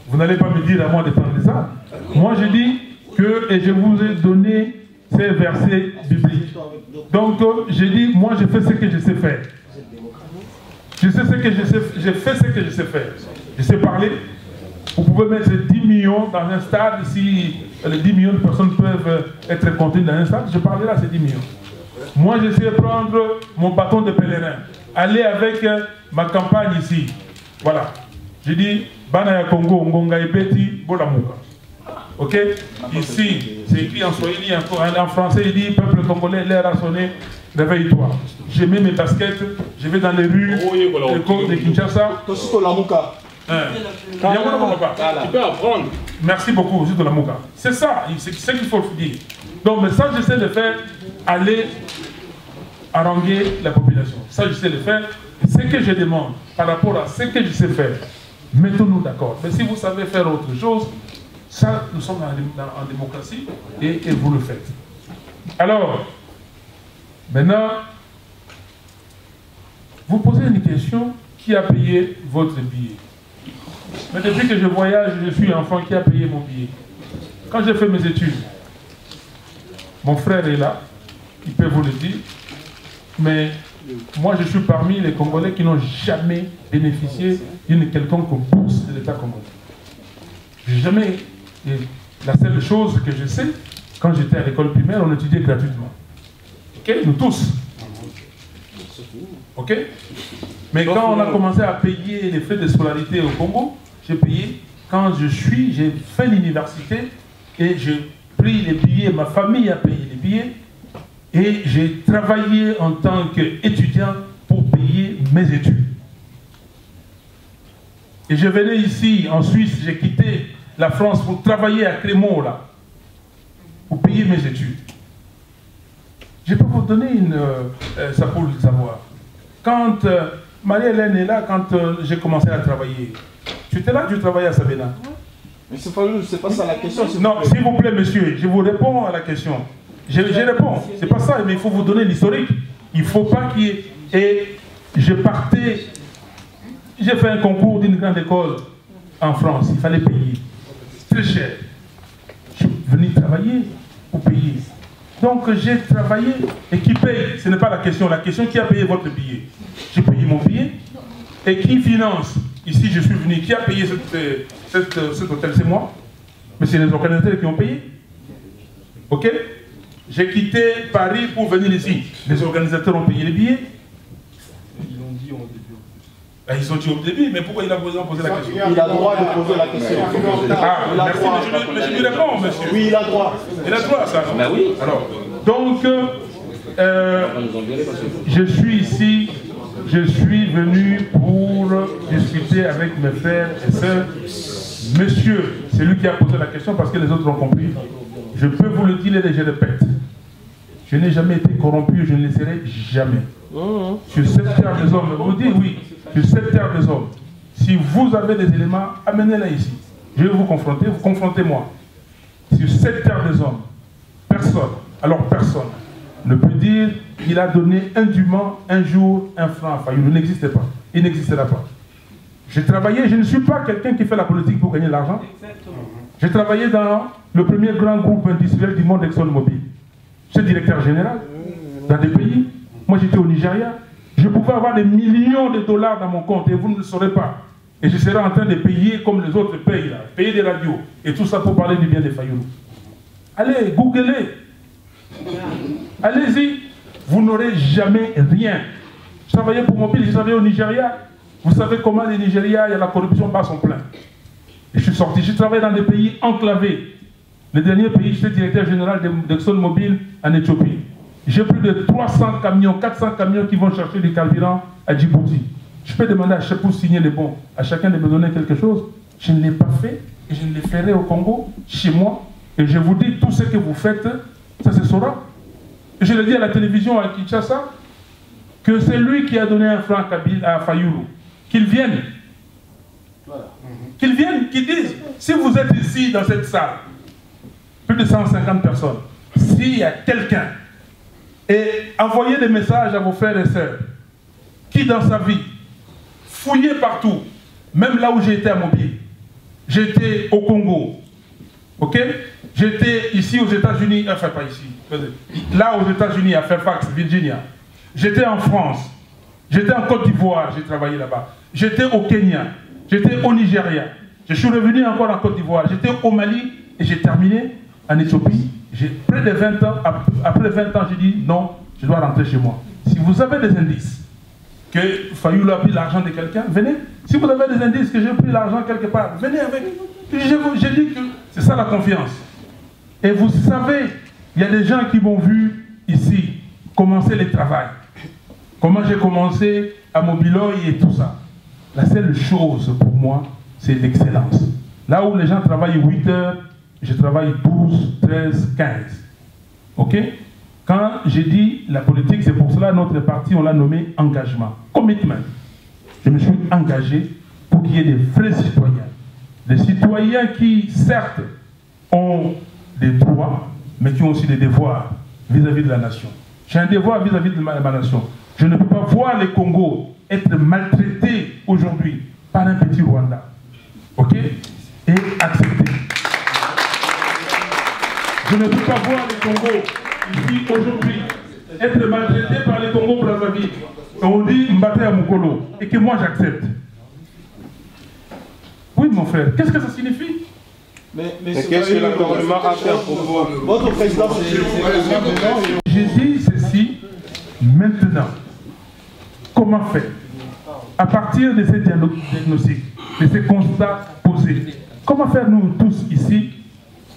Vous n'allez pas me dire à moi de prendre les armes. Moi, je dis que, et je vous ai donné ces versets bibliques. Donc, je dis, moi, je fais ce que je sais faire. Je sais ce que je sais, je fais ce que je sais faire. Je sais parler. Vous pouvez mettre 10 millions dans un stade, si les 10 millions de personnes peuvent être comptées dans un stade, je parlerai à ces 10 millions. Moi, je sais prendre mon bâton de pèlerin, aller avec ma campagne ici. Voilà. Je dis, Banaya Congo, Ngonga Ebeti, Bolamuka. Ok? Ici, c'est écrit en swahili, en français, il dit, peuple congolais, l'air a sonné, réveille-toi. Je mets mes baskets, je vais dans les rues de Kinshasa. Tu peux apprendre. Merci beaucoup, juste de la Mouka. C'est ça, c'est ce qu'il faut dire. Donc, mais ça, j'essaie de faire aller haranguer la population. Ça, je sais le faire. Ce que je demande par rapport à ce que je sais faire, mettons-nous d'accord. Mais si vous savez faire autre chose, ça, nous sommes en démocratie et vous le faites. Alors, maintenant, vous posez une question, qui a payé votre billet? Mais depuis que je voyage, je suis enfant, qui a payé mon billet? Quand j'ai fait mes études, mon frère est là, il peut vous le dire, mais moi je suis parmi les Congolais qui n'ont jamais bénéficié d'une quelconque bourse de l'État congolais. Jamais. Et la seule chose que je sais, quand j'étais à l'école primaire, on étudiait gratuitement. Ok? Nous tous. Ok? Mais quand on a commencé à payer les frais de scolarité au Congo, j'ai payé. Quand j'ai fait l'université et j'ai pris les billets, ma famille a payé les billets et j'ai travaillé en tant qu'étudiant pour payer mes études. Et je venais ici, en Suisse, j'ai quitté la France pour travailler à Clément, là, pour payer mes études. Je peux vous donner ça pour le savoir. Quand Marie-Hélène est là, quand j'ai commencé à travailler, tu étais là, tu travaillais à Sabena? Mais c'est pas ça la question. Non, s'il vous plaît, monsieur, je vous réponds à la question. Je réponds. C'est pas ça, mais il faut vous donner l'historique. Il ne faut pas qu'il y ait... Et je partais... J'ai fait un concours d'une grande école en France. Il fallait payer. Très cher. Je suis venu travailler pour payer. Donc j'ai travaillé. Et qui paye? Ce n'est pas la question. La question, qui a payé votre billet? J'ai payé mon billet. Et qui finance? Ici, je suis venu. Qui a payé cet hôtel? C'est moi. Mais c'est les organisateurs qui ont payé. Ok? J'ai quitté Paris pour venir ici. Les organisateurs ont payé les billets. Ils l'ont dit au début. Ils ont dit au début, mais pourquoi il a besoin de poser la question? Il a le droit de poser la question. Ah, merci, mais je lui réponds, monsieur. Oui, il a le droit. Il a le droit, ça. Ben oui. Alors, donc, je suis ici, je suis venu pour discuter avec mes frères et sœurs. Monsieur, c'est lui qui a posé la question parce que les autres ont compris. Je peux vous le dire et je répète. Je n'ai jamais été corrompu, je ne le serai jamais. Sur cette terre des hommes, vous dites oui, sur cette terre des hommes, si vous avez des éléments, amenez-les ici. Je vais vous confrontez moi. Sur cette terre des hommes, personne, alors personne, ne peut dire qu'il a donné indûment un jour un franc à Fayulu. Il n'existait pas. Il n'existera pas. J'ai travaillé, je ne suis pas quelqu'un qui fait la politique pour gagner de l'argent. J'ai travaillé dans le premier grand groupe industriel du monde, ExxonMobil. Je suis directeur général dans des pays. Moi, j'étais au Nigeria. Je pouvais avoir des millions de dollars dans mon compte et vous ne le saurez pas. Et je serai en train de payer comme les autres pays, là, payer des radios. Et tout ça pour parler du bien des Fayulu. Allez, googlez. Allez-y. Vous n'aurez jamais rien. Je travaillais pour Mobil, je travaillais au Nigeria. Vous savez comment les Nigériens, il y a la corruption bat son plein. Et je suis sorti, je travaille dans des pays enclavés. Le dernier pays, j'étais directeur général d'ExxonMobil en Éthiopie. J'ai plus de 300 camions, 400 camions qui vont chercher du carburant à Djibouti. Je peux demander à chacun pour signer les bons, à chacun de me donner quelque chose. Je ne l'ai pas fait et je ne le ferai au Congo, chez moi. Et je vous dis, tout ce que vous faites, ça se saura. Et je le dis à la télévision à Kinshasa, que c'est lui qui a donné un franc à Fayulu. Qu'il vienne. Qu'ils viennent, qu'ils disent, si vous êtes ici dans cette salle, plus de 150 personnes, s'il y a quelqu'un, et envoyez des messages à vos frères et sœurs, qui dans sa vie, fouillez partout, même là où j'ai été à Mobile, j'étais au Congo, ok? J'étais ici aux États-Unis, enfin pas ici, là aux États-Unis, à Fairfax, Virginia. J'étais en France, j'étais en Côte d'Ivoire, j'ai travaillé là-bas. J'étais au Kenya, j'étais au Nigeria. Je suis revenu encore en Côte d'Ivoire, j'étais au Mali et j'ai terminé en Éthiopie. J'ai près de 20 ans, après 20 ans, j'ai dit non, je dois rentrer chez moi. Si vous avez des indices que Fayulu a pris l'argent de quelqu'un, venez. Si vous avez des indices que j'ai pris l'argent quelque part, venez avec. J'ai dit que c'est ça la confiance. Et vous savez, il y a des gens qui m'ont vu ici commencer le travail. Comment j'ai commencé à Mobiloy et tout ça. La seule chose pour moi, c'est l'excellence. Là où les gens travaillent 8 heures, je travaille 12, 13, 15. Ok? Quand j'ai dit la politique, c'est pour cela notre parti, on l'a nommé engagement, commitment. Je me suis engagé pour qu'il y ait des vrais citoyens. Des citoyens qui, certes, ont des droits, mais qui ont aussi des devoirs vis-à-vis de la nation. J'ai un devoir vis-à-vis de ma nation. Je ne peux pas voir les Congos être maltraités aujourd'hui par un petit Rwanda. Ok? Et accepter. Je ne peux pas voir les Congos ici aujourd'hui être maltraités par les Congo-Brazzaville. Et on dit Mbaté à Mukolo. Et que moi j'accepte. Oui, mon frère, qu'est-ce que ça signifie? Mais qu'est-ce que le gouvernement a fait pour vous? Votre président, j'ai dit ceci maintenant. Comment faire? À partir de ces diagnostics, de ces constats posés, comment faire nous tous ici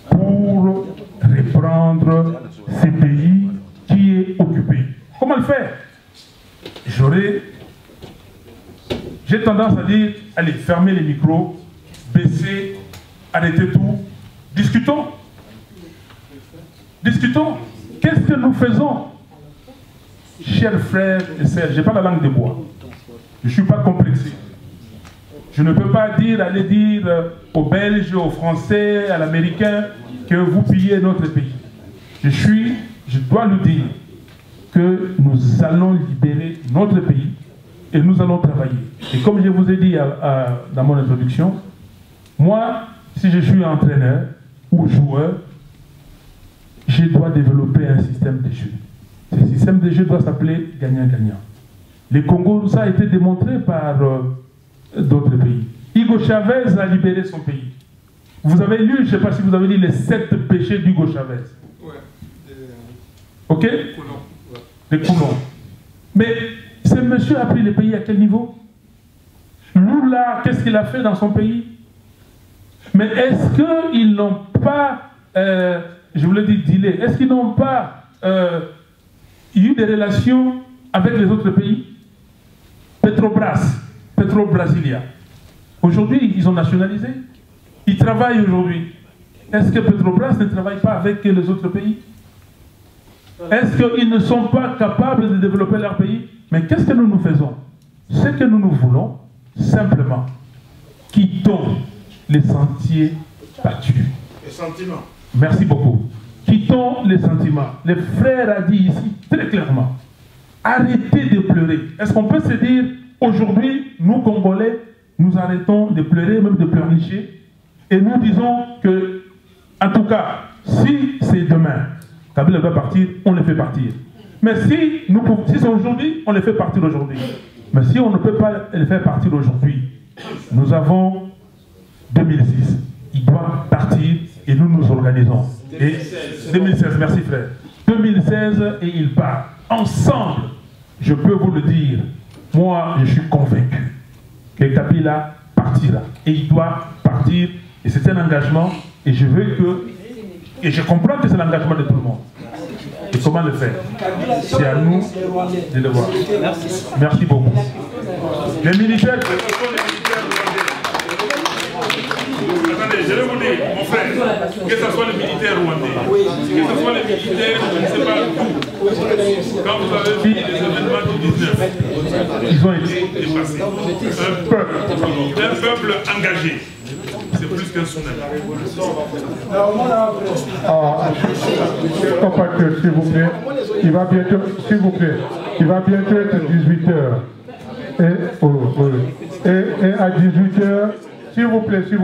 pour reprendre ces pays qui est occupé? Comment le faire? J'ai tendance à dire, allez, fermez les micros, baissez, arrêtez tout, discutons. Discutons. Qu'est-ce que nous faisons? Chers frères et sœurs, je n'ai pas la langue de bois. Je ne suis pas complexé. Je ne peux pas aller dire aux Belges, aux Français, à l'Américain que vous pillez notre pays. Je dois le dire que nous allons libérer notre pays et nous allons travailler. Et comme je vous ai dit dans mon introduction, moi, si je suis entraîneur ou joueur, je dois développer un système de jeu. Ce système de jeu doit s'appeler gagnant-gagnant. Le Congo, ça a été démontré par d'autres pays. Hugo Chavez a libéré son pays. Vous avez lu, je ne sais pas si vous avez lu les 7 péchés d'Hugo Chavez. Ouais. Ok? Les colons. Mais ce monsieur a pris le pays à quel niveau? Lula, qu'est-ce qu'il a fait dans son pays? Mais est-ce qu'ils n'ont pas, je voulais dire dealé, est-ce qu'ils n'ont pas eu des relations avec les autres pays? Petrobras, Petro-Brasilia. Aujourd'hui, ils ont nationalisé. Ils travaillent aujourd'hui. Est-ce que Petrobras ne travaille pas avec les autres pays? Est-ce qu'ils ne sont pas capables de développer leur pays? Mais qu'est-ce que nous faisons? Ce que nous voulons, simplement, quittons les sentiers battus. Les sentiments. Merci beaucoup. Quittons les sentiments. Le frère a dit ici très clairement, arrêtez de pleurer. Est-ce qu'on peut se dire, aujourd'hui, nous Congolais, nous arrêtons de pleurer, même de pleurnicher, et nous disons que, en tout cas, si c'est demain, Kabila doit partir, on le fait partir. Mais si c'est aujourd'hui, on le fait partir aujourd'hui. Mais si on ne peut pas le faire partir aujourd'hui, nous avons 2006. Il doit partir et nous nous organisons. Et 2016, merci frère. 2016 et il part. Ensemble, je peux vous le dire, moi je suis convaincu que Kabila partira. Et il doit partir. Et c'est un engagement. Et je veux que... Et je comprends que c'est l'engagement de tout le monde. Et comment le faire? C'est à nous de le voir. Merci beaucoup. Les militaires... Attendez, je vais vous dire, mon frère, que ce soit les militaires rwandais, que ce soit les militaires, je ne sais pas où, quand vous avez vu les événements du 19, ils ont été dépassés. Un peuple engagé. C'est plus qu'un tsunami. Compatriotes, s'il vous plaît, il va bientôt, s'il vous plaît, il va bientôt être 18h. Et à 18h, s'il vous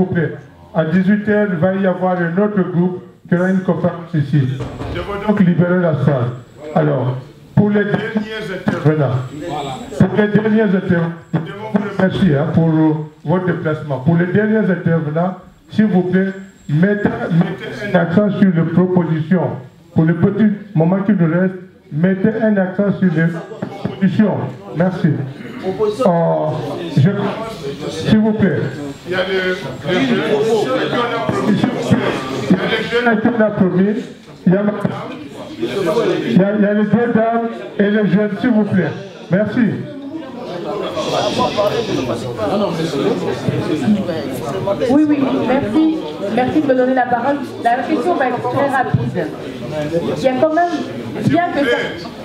plaît, à 18h, il va y avoir un autre groupe qui aura une conférence ici. Je vais donc libérer la salle. Alors, pour les derniers intervenants, nous devons vous remercier pour votre déplacement. Pour les derniers intervenants, s'il vous plaît, mettez un accent sur les propositions. Pour le petit moment qui nous reste, mettez un accent sur les propositions. Merci. S'il vous plaît. Il y a les jeunes qui on a promis. Il y a les deux dames et les jeunes, s'il vous plaît. Merci. Oui, merci. Merci de me donner la parole. La question va être très rapide. il y a quand même, bien que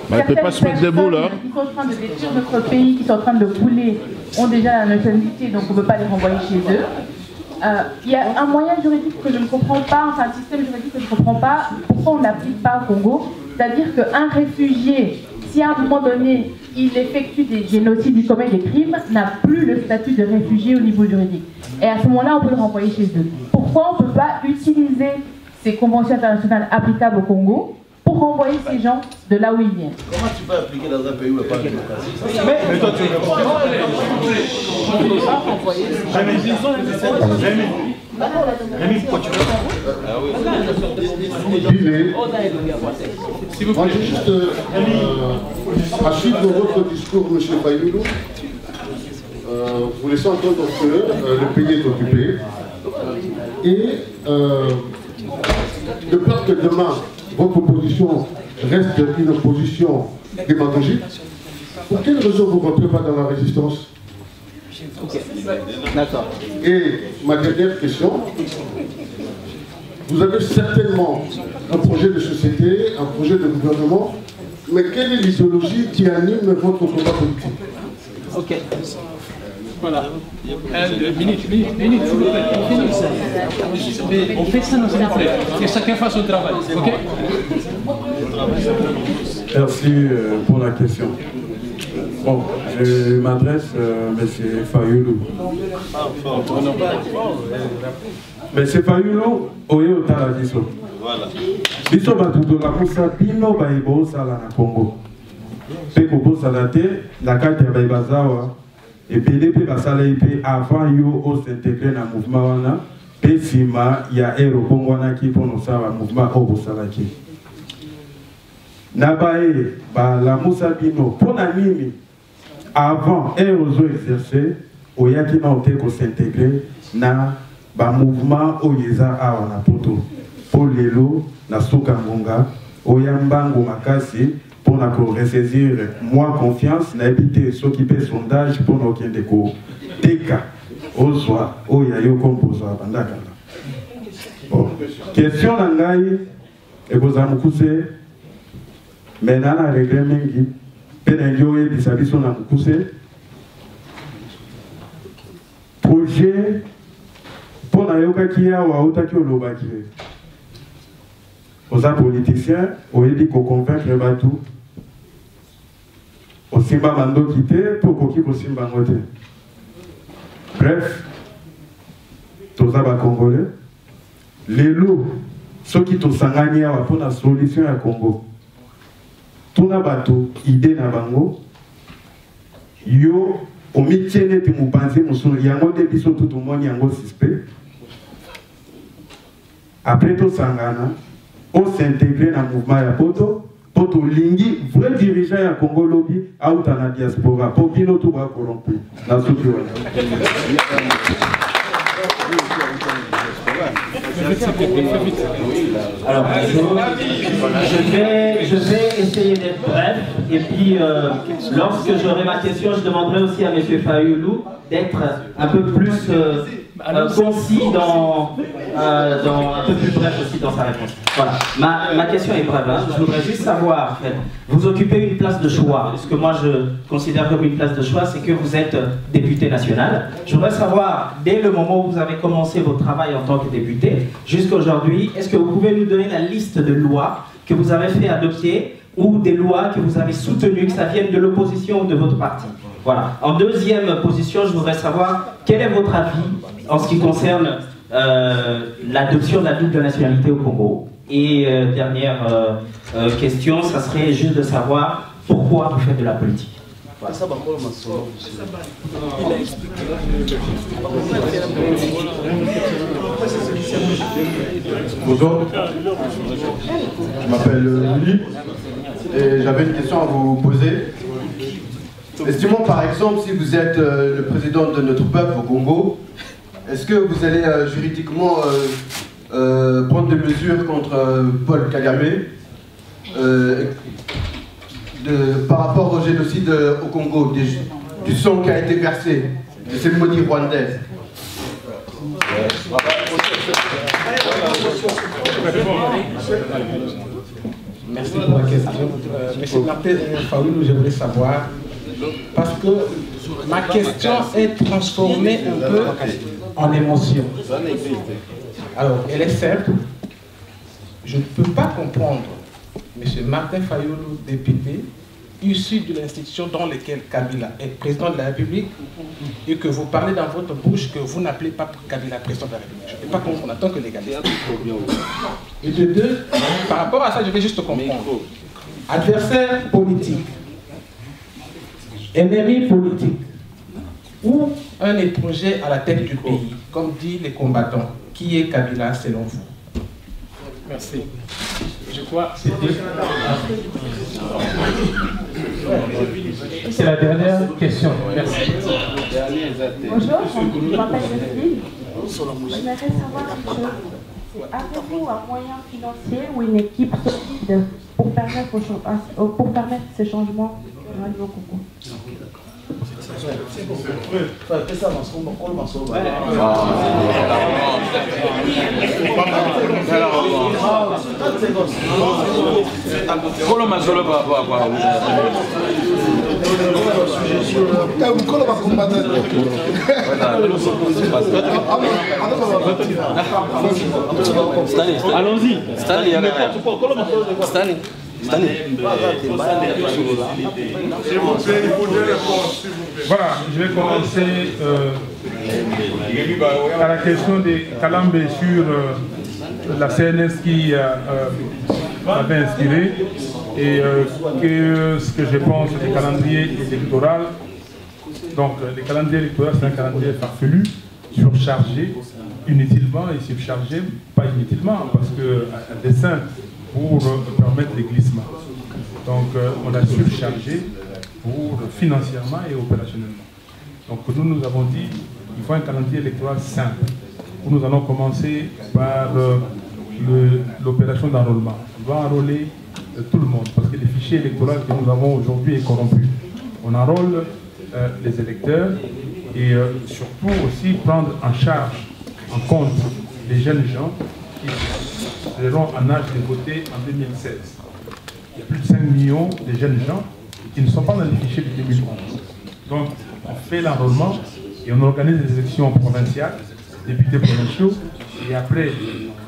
certaines personnes qui sont en train de détruire notre pays, qui sont en train de couler, ont déjà la nationalité, donc on ne peut pas les renvoyer chez eux. Il y a un moyen juridique que je ne comprends pas, enfin un système juridique que je ne comprends pas, pourquoi on n'applique pas au Congo. C'est-à-dire qu'un réfugié, si à un moment donné, il effectue des génocides, il commet des crimes, n'a plus le statut de réfugié au niveau juridique. Et à ce moment-là, on peut le renvoyer chez eux. Pourquoi on ne peut pas utiliser ces conventions internationales applicables au Congo pour renvoyer ces gens de là où ils viennent? Comment tu peux appliquer dans un pays où il n'y a pas de démocratie? Mais toi, tu veux Rémi, pourquoi tu veux? Moi, j'ai juste à suivre votre discours, M. Fayoulou, vous laissez entendre que le pays est occupé et de peur que demain, votre position reste une opposition démagogique. Pour quelle raison vous ne rentrez pas dans la résistance? Ok, d'accord. Et ma dernière question, vous avez certainement un projet de société, un projet de gouvernement, mais quelle est l'idéologie qui anime votre combat politique? Ok. Voilà. Minute, s'il vous plaît. Mais on fait ça dans une plaît. Que chacun fasse son travail. Ok? Merci pour la question. Bon, je m'adresse à M. Fayoulou. M. Fayoulou, oye otala biso. Biso batuto la musa bino baibo sala na Congo. Pe kobo salate la carte ya baibazawa et PDP basala ipe avant yo o s'intégrer na mouvement wana pe sima ya ero Congo wana ki pono sala mouvement obo salaki. Nabae ba la musa bino pona nini avant erozo exercer oyaki na ote ko s'intégrer na ba mouvement oyeza awa na poto pour lelo na suka ngonga oyambango makasi pour na ko ressaisir moi confiance na éviter s'occuper sondage pour no kende ko teka ozwa oya yo kompoza bandaka. Bon, question na ngai e koza mukuse menana regret mingi pena njoye bisabiso na mukuse projet pour na yoka kia wa utaki olobaki oza politicien oyebi ko convaincre batu osimba mandoki te po koki kosimba ngo te. Bref, toza ba congolais lelo soki tosangani awa mpona solution ya Congo tuna bato idée na bango yo omitiene ti mupanzi musulu yango nde biso tutumoni yango suspect. Après tosangana on s'intégrer na mouvement ya poto poto lingi vrai dirigeant ya Congo lobby auta na diaspora po bino to ba corrompu na soki wana. Alors, je vais essayer d'être bref et puis lorsque j'aurai ma question, je demanderai aussi à M. Fayoulou d'être un peu plus concis un peu plus bref aussi dans sa réponse. Voilà, ma question est brève, hein. Je voudrais juste savoir, en fait, vous occupez une place de choix. Ce que moi je considère comme une place de choix, c'est que vous êtes député national. Je voudrais savoir, dès le moment où vous avez commencé votre travail en tant que député, jusqu'à aujourd'hui, est-ce que vous pouvez nous donner la liste de lois que vous avez fait adopter ou des lois que vous avez soutenues, que ça vienne de l'opposition ou de votre parti? Voilà. En deuxième position, je voudrais savoir quel est votre avis en ce qui concerne l'adoption de la double nationalité au Congo. Et dernière question, ça serait juste de savoir pourquoi vous faites de la politique. Voilà. Bonjour, je m'appelle Louis et j'avais une question à vous poser. Estimons par exemple si vous êtes le président de notre peuple au Congo, est-ce que vous allez juridiquement prendre des mesures contre Paul Kagame par rapport au génocide au Congo, du sang qui a été versé, de cérémonie rwandaise? Merci pour la question. Monsieur Martin Faoulou, je voulais savoir, parce que ma question est transformée un peu en émotion. Alors, elle est simple. Je ne peux pas comprendre monsieur Martin Fayoulou, député, issu de l'institution dans laquelle Kabila est président de la République, et que vous parlez dans votre bouche que vous n'appelez pas Kabila président de la République. Je ne peux pas comprendre en tant que légaliste. Et de deux, par rapport à ça, je vais juste comprendre. Adversaire politique, ennemi politique, ou un étranger à la tête du pays, comme disent les combattants, qui est Kabila selon vous? Merci. Je crois que c'est la dernière question. Merci. Bonjour, je m'appelle Cécile. J'aimerais savoir une chose. Avez-vous un moyen financier ou une équipe solide pour permettre ces changements au niveau Congo? Allons-y. Stanley. Voilà, je vais commencer à la question de Kalambe sur la CNS qui m'avait inspiré et ce que je pense du calendrier électoral. Donc, le calendrier électoral, c'est un calendrier farfelu, surchargé, inutilement et surchargé, pas inutilement, parce qu'à dessein pour permettre les glissements. Donc, on l'a surchargé financièrement et opérationnellement. Donc, nous avons dit qu'il faut un calendrier électoral simple. Nous allons commencer par l'opération d'enrôlement. On doit enrôler tout le monde, parce que le fichier électoral que nous avons aujourd'hui est corrompu. On enrôle les électeurs et surtout aussi prendre en charge, en compte, les jeunes gens qui seront en âge de voter en 2016. Il y a plus de 5 millions de jeunes gens qui ne sont pas dans les fichiers de 2011. Donc, on fait l'enrôlement et on organise des élections provinciales, députés provinciaux, et après,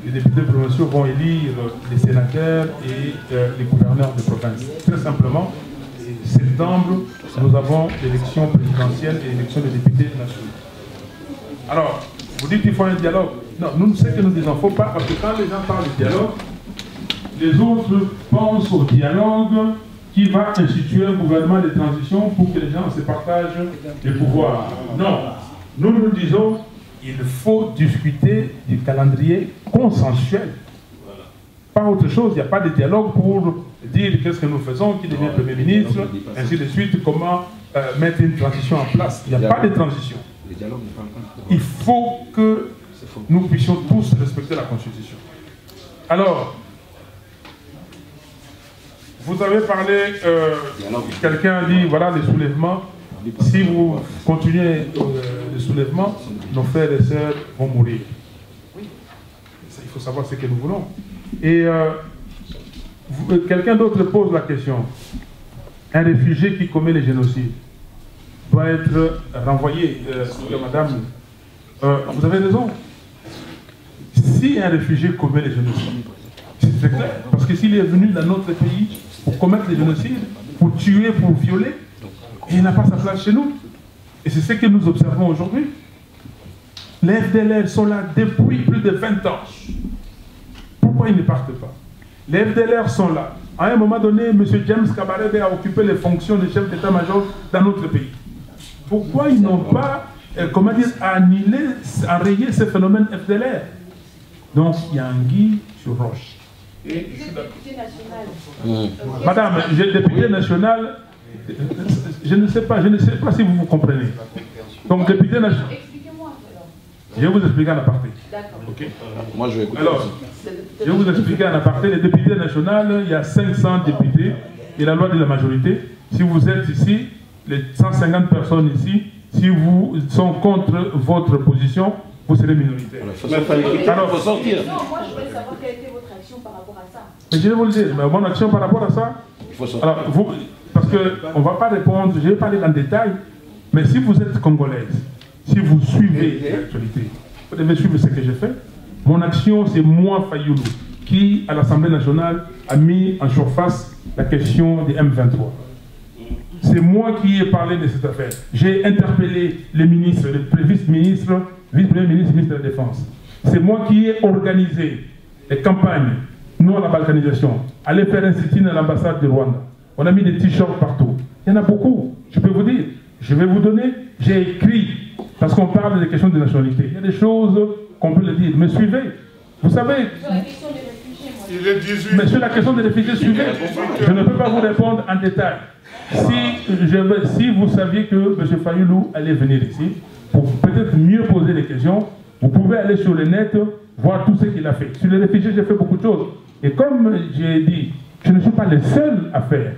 les députés provinciaux vont élire les sénateurs et les gouverneurs de province. Très simplement, en septembre, nous avons l'élection présidentielle et l'élection des députés nationaux. Alors, vous dites qu'il faut un dialogue. Non, nous, ce que nous disons, il ne faut pas, parce que quand les gens parlent de dialogue, les autres pensent au dialogue qui va instituer un gouvernement de transition pour que les gens se partagent les pouvoirs. Non, nous disons il faut discuter du calendrier consensuel. Pas autre chose, il n'y a pas de dialogue pour dire qu'est-ce que nous faisons, qui devient Premier ministre, ainsi de suite, comment mettre une transition en place. Il n'y a pas de transition. Il faut que nous puissions tous respecter la Constitution. Alors, vous avez parlé, quelqu'un a dit, voilà les soulèvements, si vous continuez les soulèvements, nos frères et sœurs vont mourir. Il faut savoir ce que nous voulons. Et quelqu'un d'autre pose la question. Un réfugié qui commet le génocide doit être renvoyé. Madame, vous avez raison. Si un réfugié commet le génocide, c'est très clair, parce que s'il est venu dans notre pays pour commettre le génocide, pour tuer, pour violer, il n'a pas sa place chez nous. Et c'est ce que nous observons aujourd'hui. Les FDLR sont là depuis plus de 20 ans. Pourquoi ils ne partent pas? Les FDLR sont là. À un moment donné, M. James Kabarebe a occupé les fonctions de chef d'état-major dans notre pays. Pourquoi ils n'ont pas, comment dire, annulé, enrayé ce phénomène FDLR? Donc, il y a anguille sur roche. Et Madame, député national, je ne sais pas si vous comprenez. Donc, député national. Je vais vous expliquer en aparté. Okay. Moi, je vais écouter. Alors, je vais vous expliquer en aparté. Les députés nationaux, il y a 500 députés et la loi de la majorité. Si vous êtes ici, les 150 personnes ici, si vous sont contre votre position, vous serez minoritaire. Alors, il faut sortir. Non, moi je voulais savoir quelle était votre action par rapport à ça. Mais je vais vous le dire, mais mon action par rapport à ça, alors, parce qu'on ne va pas répondre, je vais parler en détail, mais si vous êtes congolaise, si vous suivez l'actualité, vous devez suivre ce que j'ai fait. Mon action, c'est moi, Fayoulou, qui, à l'Assemblée nationale, a mis en surface la question des M23. C'est moi qui ai parlé de cette affaire. J'ai interpellé les ministres, les vice-ministres, vice-premier ministre, ministre de la Défense. C'est moi qui ai organisé les campagnes, non à la balkanisation. Allez faire un sit-in à l'ambassade de Rwanda. On a mis des t-shirts partout. Il y en a beaucoup, je peux vous dire. Je vais vous donner, j'ai écrit, parce qu'on parle des questions de nationalité. Il y a des choses qu'on peut le dire. Mais suivez. Vous savez, mais sur la question des réfugiés, suivez. Je ne peux pas vous répondre en détail. Si vous saviez que M. Fayoulou allait venir ici, pour peut-être mieux poser les questions, vous pouvez aller sur le net, voir tout ce qu'il a fait. Sur les réfugiés, j'ai fait beaucoup de choses. Et comme j'ai dit, je ne suis pas le seul à faire.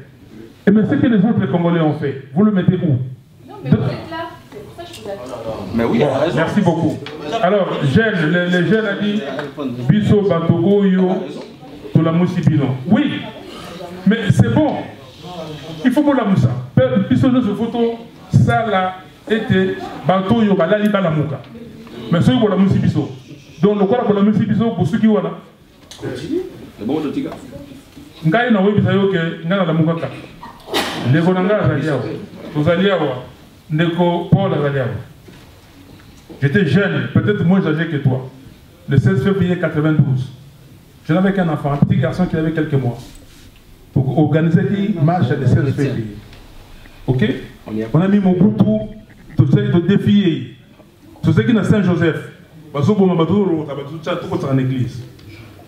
Et mais ce que les autres Congolais ont fait, vous le mettez où? Non, mais vous êtes là. C'est pour ça que je vous attends. Mais oui, merci beaucoup. Alors, les jeunes ont dit Bisso Batogo Yo Tola Moussibino. Oui, mais c'est bon. Il faut que la moussa. Bisso de ce photo, ça là était Bato Yo Balali Balamuka. Mais ceux qui ont la Moussibiso. Donc, le quoi pour la Moussibiso, pour ceux qui ont là. C'est bon, le tigre. Ngai na webi sayo ke ngana la muka. Ndeko nanga zaliawa. Tozaliawa. Ndeko Paul zaliawa. J'étais jeune, peut-être moins âgé que toi. Le 16 février 92. Je n'avais qu'un enfant, un petit garçon qui avait quelques mois. Pour organiser une marche le 16 février. Ok? On a mis mon groupe tout ça de défier. Tout ce qui est dans Saint-Joseph. Parce que on en église.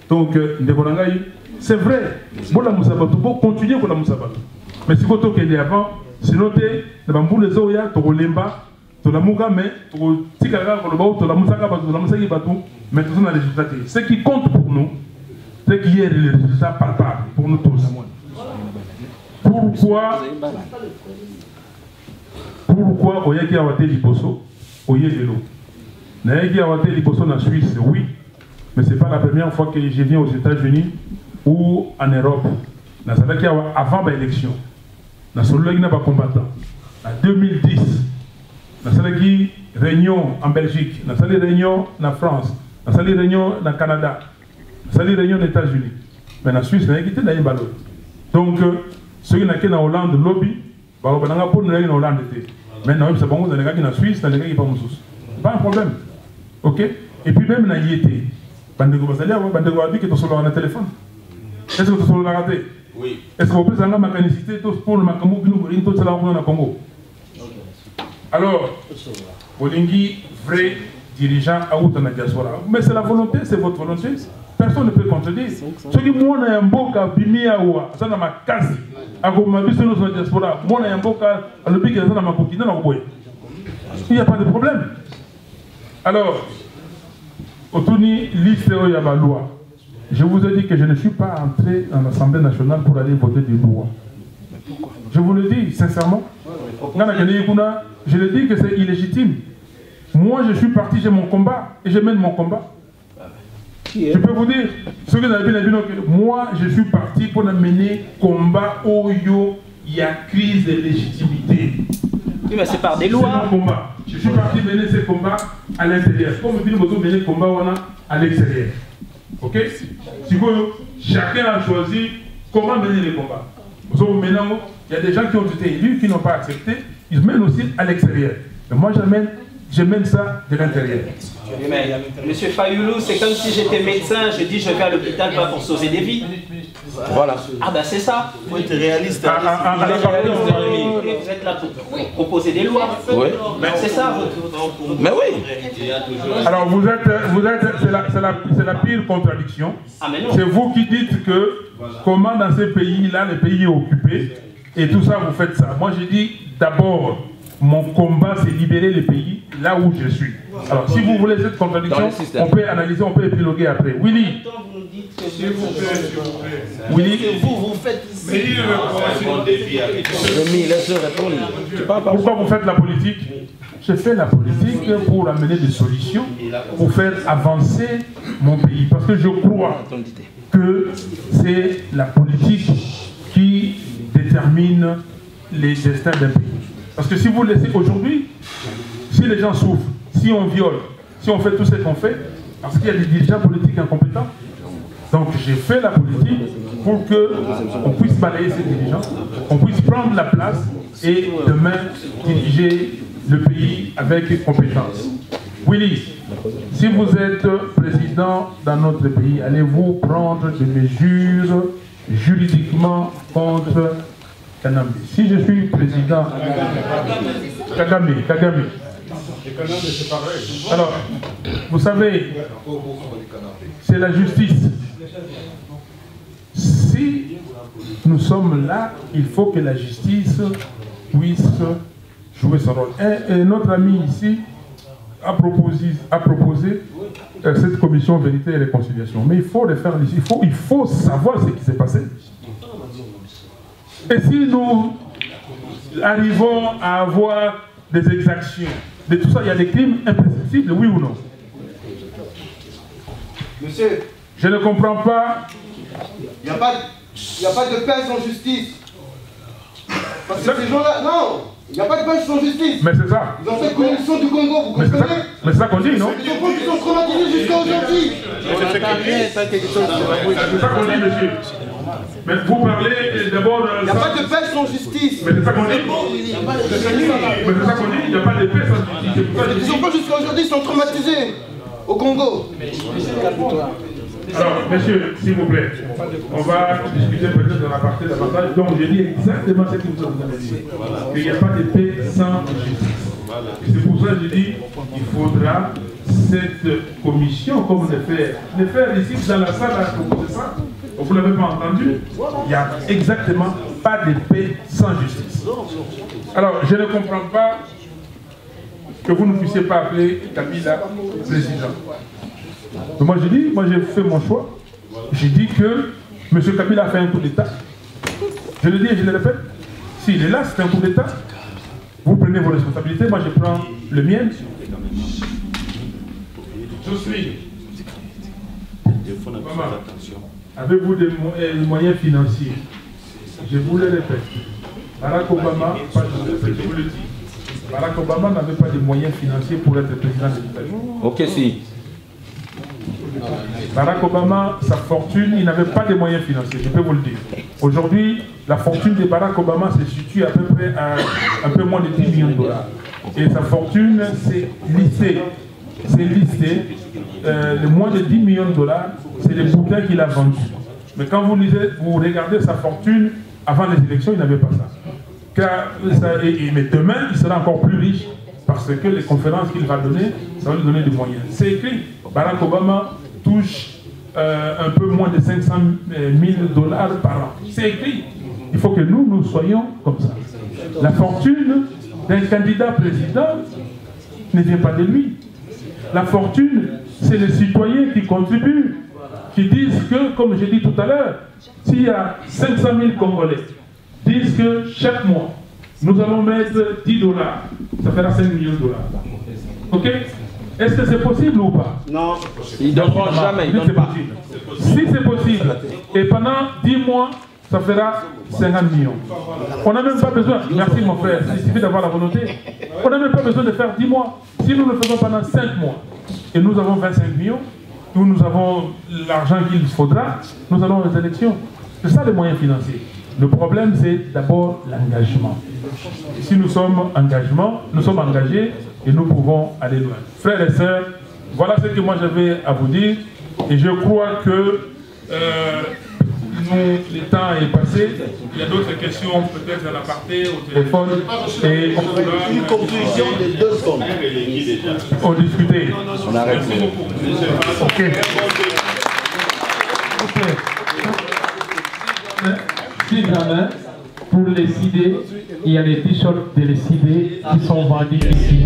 Donc, Ndeko Nangaï. C'est vrai, bon la Moussabatou, bon continuer pour la Moussabatou. Mais si vous avez avant, sinon tu es dans les Zoya, tu as Lemba, tu as la Mouga, mais tu as Tikara, tu as la Moussaka, tu as la Moussaki Batou, mais tu as les résultats. Ce qui compte pour nous, c'est qu'il y ait les résultats palpables pour nous tous. Pourquoi Oyaki a waté Liposo, Oyévelo? Nayaki a waté Liposo en Suisse, oui, mais ce n'est pas la première fois que je viens aux États-Unis ou en Europe. Avant l'élection, dans le combattant, en 2010, dans la réunion en Belgique, dans la réunion en France, dans la réunion au Canada, dans la réunion aux États-Unis, mais en Suisse, il y a quitté dans donc, ceux qui sont en Hollande, lobby, ils sont en Hollande. Maintenant, c'est bon, dans les gars qui sont en Suisse, dans les gars qui sont en Suisse. Pas un problème. Ok? Et puis même, il y a été. Bandego Basalia, Bandego a dit que tu es sur le téléphone. Est-ce que tu es sur le raté? Oui. Est-ce qu'on peut avoir ma canicité pour le Macamou, tout ça là au Congo? Alors, Bolingi, vrai dirigeant à Outana Diaspora. Mais c'est la volonté, c'est votre volonté. Personne ne peut contredire. Ce qui moi, on a un beau cas, Bimiaoua, ça n'a ma case. À Gomabi, c'est notre diaspora. Moi, on a un beau cas, à l'objet, ça n'a ma coquille, dans la il n'y a pas de problème. Alors, Otuni, liste il y a ma loi. Je vous ai dit que je ne suis pas entré dans l'Assemblée nationale pour aller voter des lois. Je vous le dis sincèrement. Je le dis que c'est illégitime. Moi, je suis parti, j'ai mon combat et je mène mon combat. Je peux vous dire, ce que vous avez dit, moi, je suis parti pour mener combat où il y a crise de légitimité. Oui, mais c'est par des lois. C'est mon combat. Je suis parti mener ce combat à l'intérieur. Comme vous dites, vous mener le combat à l'extérieur. Ok? Si vous, chacun a choisi comment mener les combats. Maintenant, il y a des gens qui ont été élus, qui n'ont pas accepté. Ils mènent aussi à l'extérieur. Mais moi, je mène ça de l'intérieur. Mais, Monsieur Fayoulou, c'est comme si j'étais médecin, je dis je vais à l'hôpital pas pour sauver des vies. Voilà. Ah ben c'est ça. Il faut être réaliste. Vous êtes là pour proposer des lois. Oui. C'est ça. Mais oui. Alors c'est la pire contradiction. Ah, c'est vous qui dites que comment dans ces pays-là, le pays est occupé et tout ça vous faites ça. Moi j'ai dit d'abord mon combat c'est libérer le pays là où je suis. Alors si vous voulez cette contradiction, on peut analyser, on peut épiloguer après. Willy. Willy. Vous faites pourquoi vous faites la politique? je fais la politique pour amener des solutions, pour faire avancer mon pays. Parce que je crois que c'est la politique qui détermine les destins d'un pays. Parce que si vous laissez aujourd'hui, si les gens souffrent, si on viole, si on fait tout ce qu'on fait, parce qu'il y a des dirigeants politiques incompétents. Donc j'ai fait la politique pour qu'on puisse balayer ces dirigeants, qu'on puisse prendre la place et demain diriger le pays avec compétence. Willy, si vous êtes président dans notre pays, allez-vous prendre des mesures juridiquement contre Kanambe? Si je suis président, Kagame. Alors, vous savez, c'est la justice. Si nous sommes là, il faut que la justice puisse jouer son rôle. Et notre ami ici a proposé cette commission vérité et réconciliation. Mais il faut le faire ici. Il faut savoir ce qui s'est passé. Et si nous arrivons à avoir des exactions, de tout ça, il y a des crimes imprescriptibles, oui ou non? Monsieur, je ne comprends pas. Il n'y a pas de paix sans justice. Parce que ces gens-là, non, il n'y a pas de paix sans justice. Mais c'est ça. Ils ont fait coalition du Congo, vous comprenez? Mais c'est ça qu'on dit, non? Ils sont traumatisés jusqu'à aujourd'hui. C'est ça qu'on dit, monsieur. Mais vous parlez d'abord... Il n'y a pas de paix sans justice. Mais c'est ça qu'on dit. Mais c'est ça qu'on dit, il n'y a pas de paix sans justice. Ils sont pas jusqu'à aujourd'hui, ils sont traumatisés au Congo. Alors, messieurs, s'il vous plaît, on va discuter peut-être dans la partie davantage. Donc, je dis exactement ce que vous avez dit. Il n'y a pas de paix sans justice. Et c'est pour ça que je dis qu'il faudra cette commission, comme le faire ici dans la salle à proposer ça. Vous ne l'avez pas entendu? Il n'y a exactement pas de paix sans justice. Alors, je ne comprends pas que vous ne puissiez pas appeler Kabila président. Donc moi j'ai fait mon choix. J'ai dit que M. Kabila a fait un coup d'État. Je le dis et je le répète. S'il est là, c'est un coup d'État. Vous prenez vos responsabilités, moi je prends le mien. Je suis. Maman, avez-vous des moyens financiers? Je vous le répète. Barack Obama, je vous le dis. Barack Obama n'avait pas de moyens financiers pour être président de l'État. Ok, si. Barack Obama, sa fortune, il n'avait pas de moyens financiers, je peux vous le dire. Aujourd'hui, la fortune de Barack Obama se situe à peu près à un peu moins de 10 millions de dollars. Et sa fortune, c'est listé. C'est listé. Les moins de 10 millions de dollars, c'est les bouquins qu'il a vendus. Mais quand vous lisez, vous regardez sa fortune, avant les élections, il n'avait pas ça. Mais demain, il sera encore plus riche parce que les conférences qu'il va donner, ça va lui donner des moyens. C'est écrit, Barack Obama touche un peu moins de 500 000 dollars par an. C'est écrit. Il faut que nous soyons comme ça. La fortune d'un candidat président ne vient pas de lui. La fortune, c'est les citoyens qui contribuent, qui disent que, comme j'ai dit tout à l'heure, s'il y a 500 000 Congolais, disent que chaque mois, nous allons mettre 10 dollars, ça fera 5 millions de dollars. Ok? Est-ce que c'est possible ou pas? Non, ils ne donneront jamais. Si c'est possible, et pendant 10 mois, ça fera 50 millions. On n'a même pas besoin, merci mon frère, il suffit d'avoir la volonté. On n'a même pas besoin de faire 10 mois. Si nous le faisons pendant 5 mois, et nous avons 25 millions, nous avons l'argent qu'il faudra, nous allons aux élections. C'est ça les moyens financiers. Le problème, c'est d'abord l'engagement. Si nous sommes engagés et nous pouvons aller loin. Frères et sœurs, voilà ce que moi j'avais à vous dire. Et je crois que le temps est passé. Il y a d'autres questions peut-être à la partie, au téléphone. Et une conclusion de 2 secondes. On discutait. On arrête. Merci beaucoup. Ok. Si jamais, pour les idées, il y a des t-shirts de les idées qui sont vendus ici.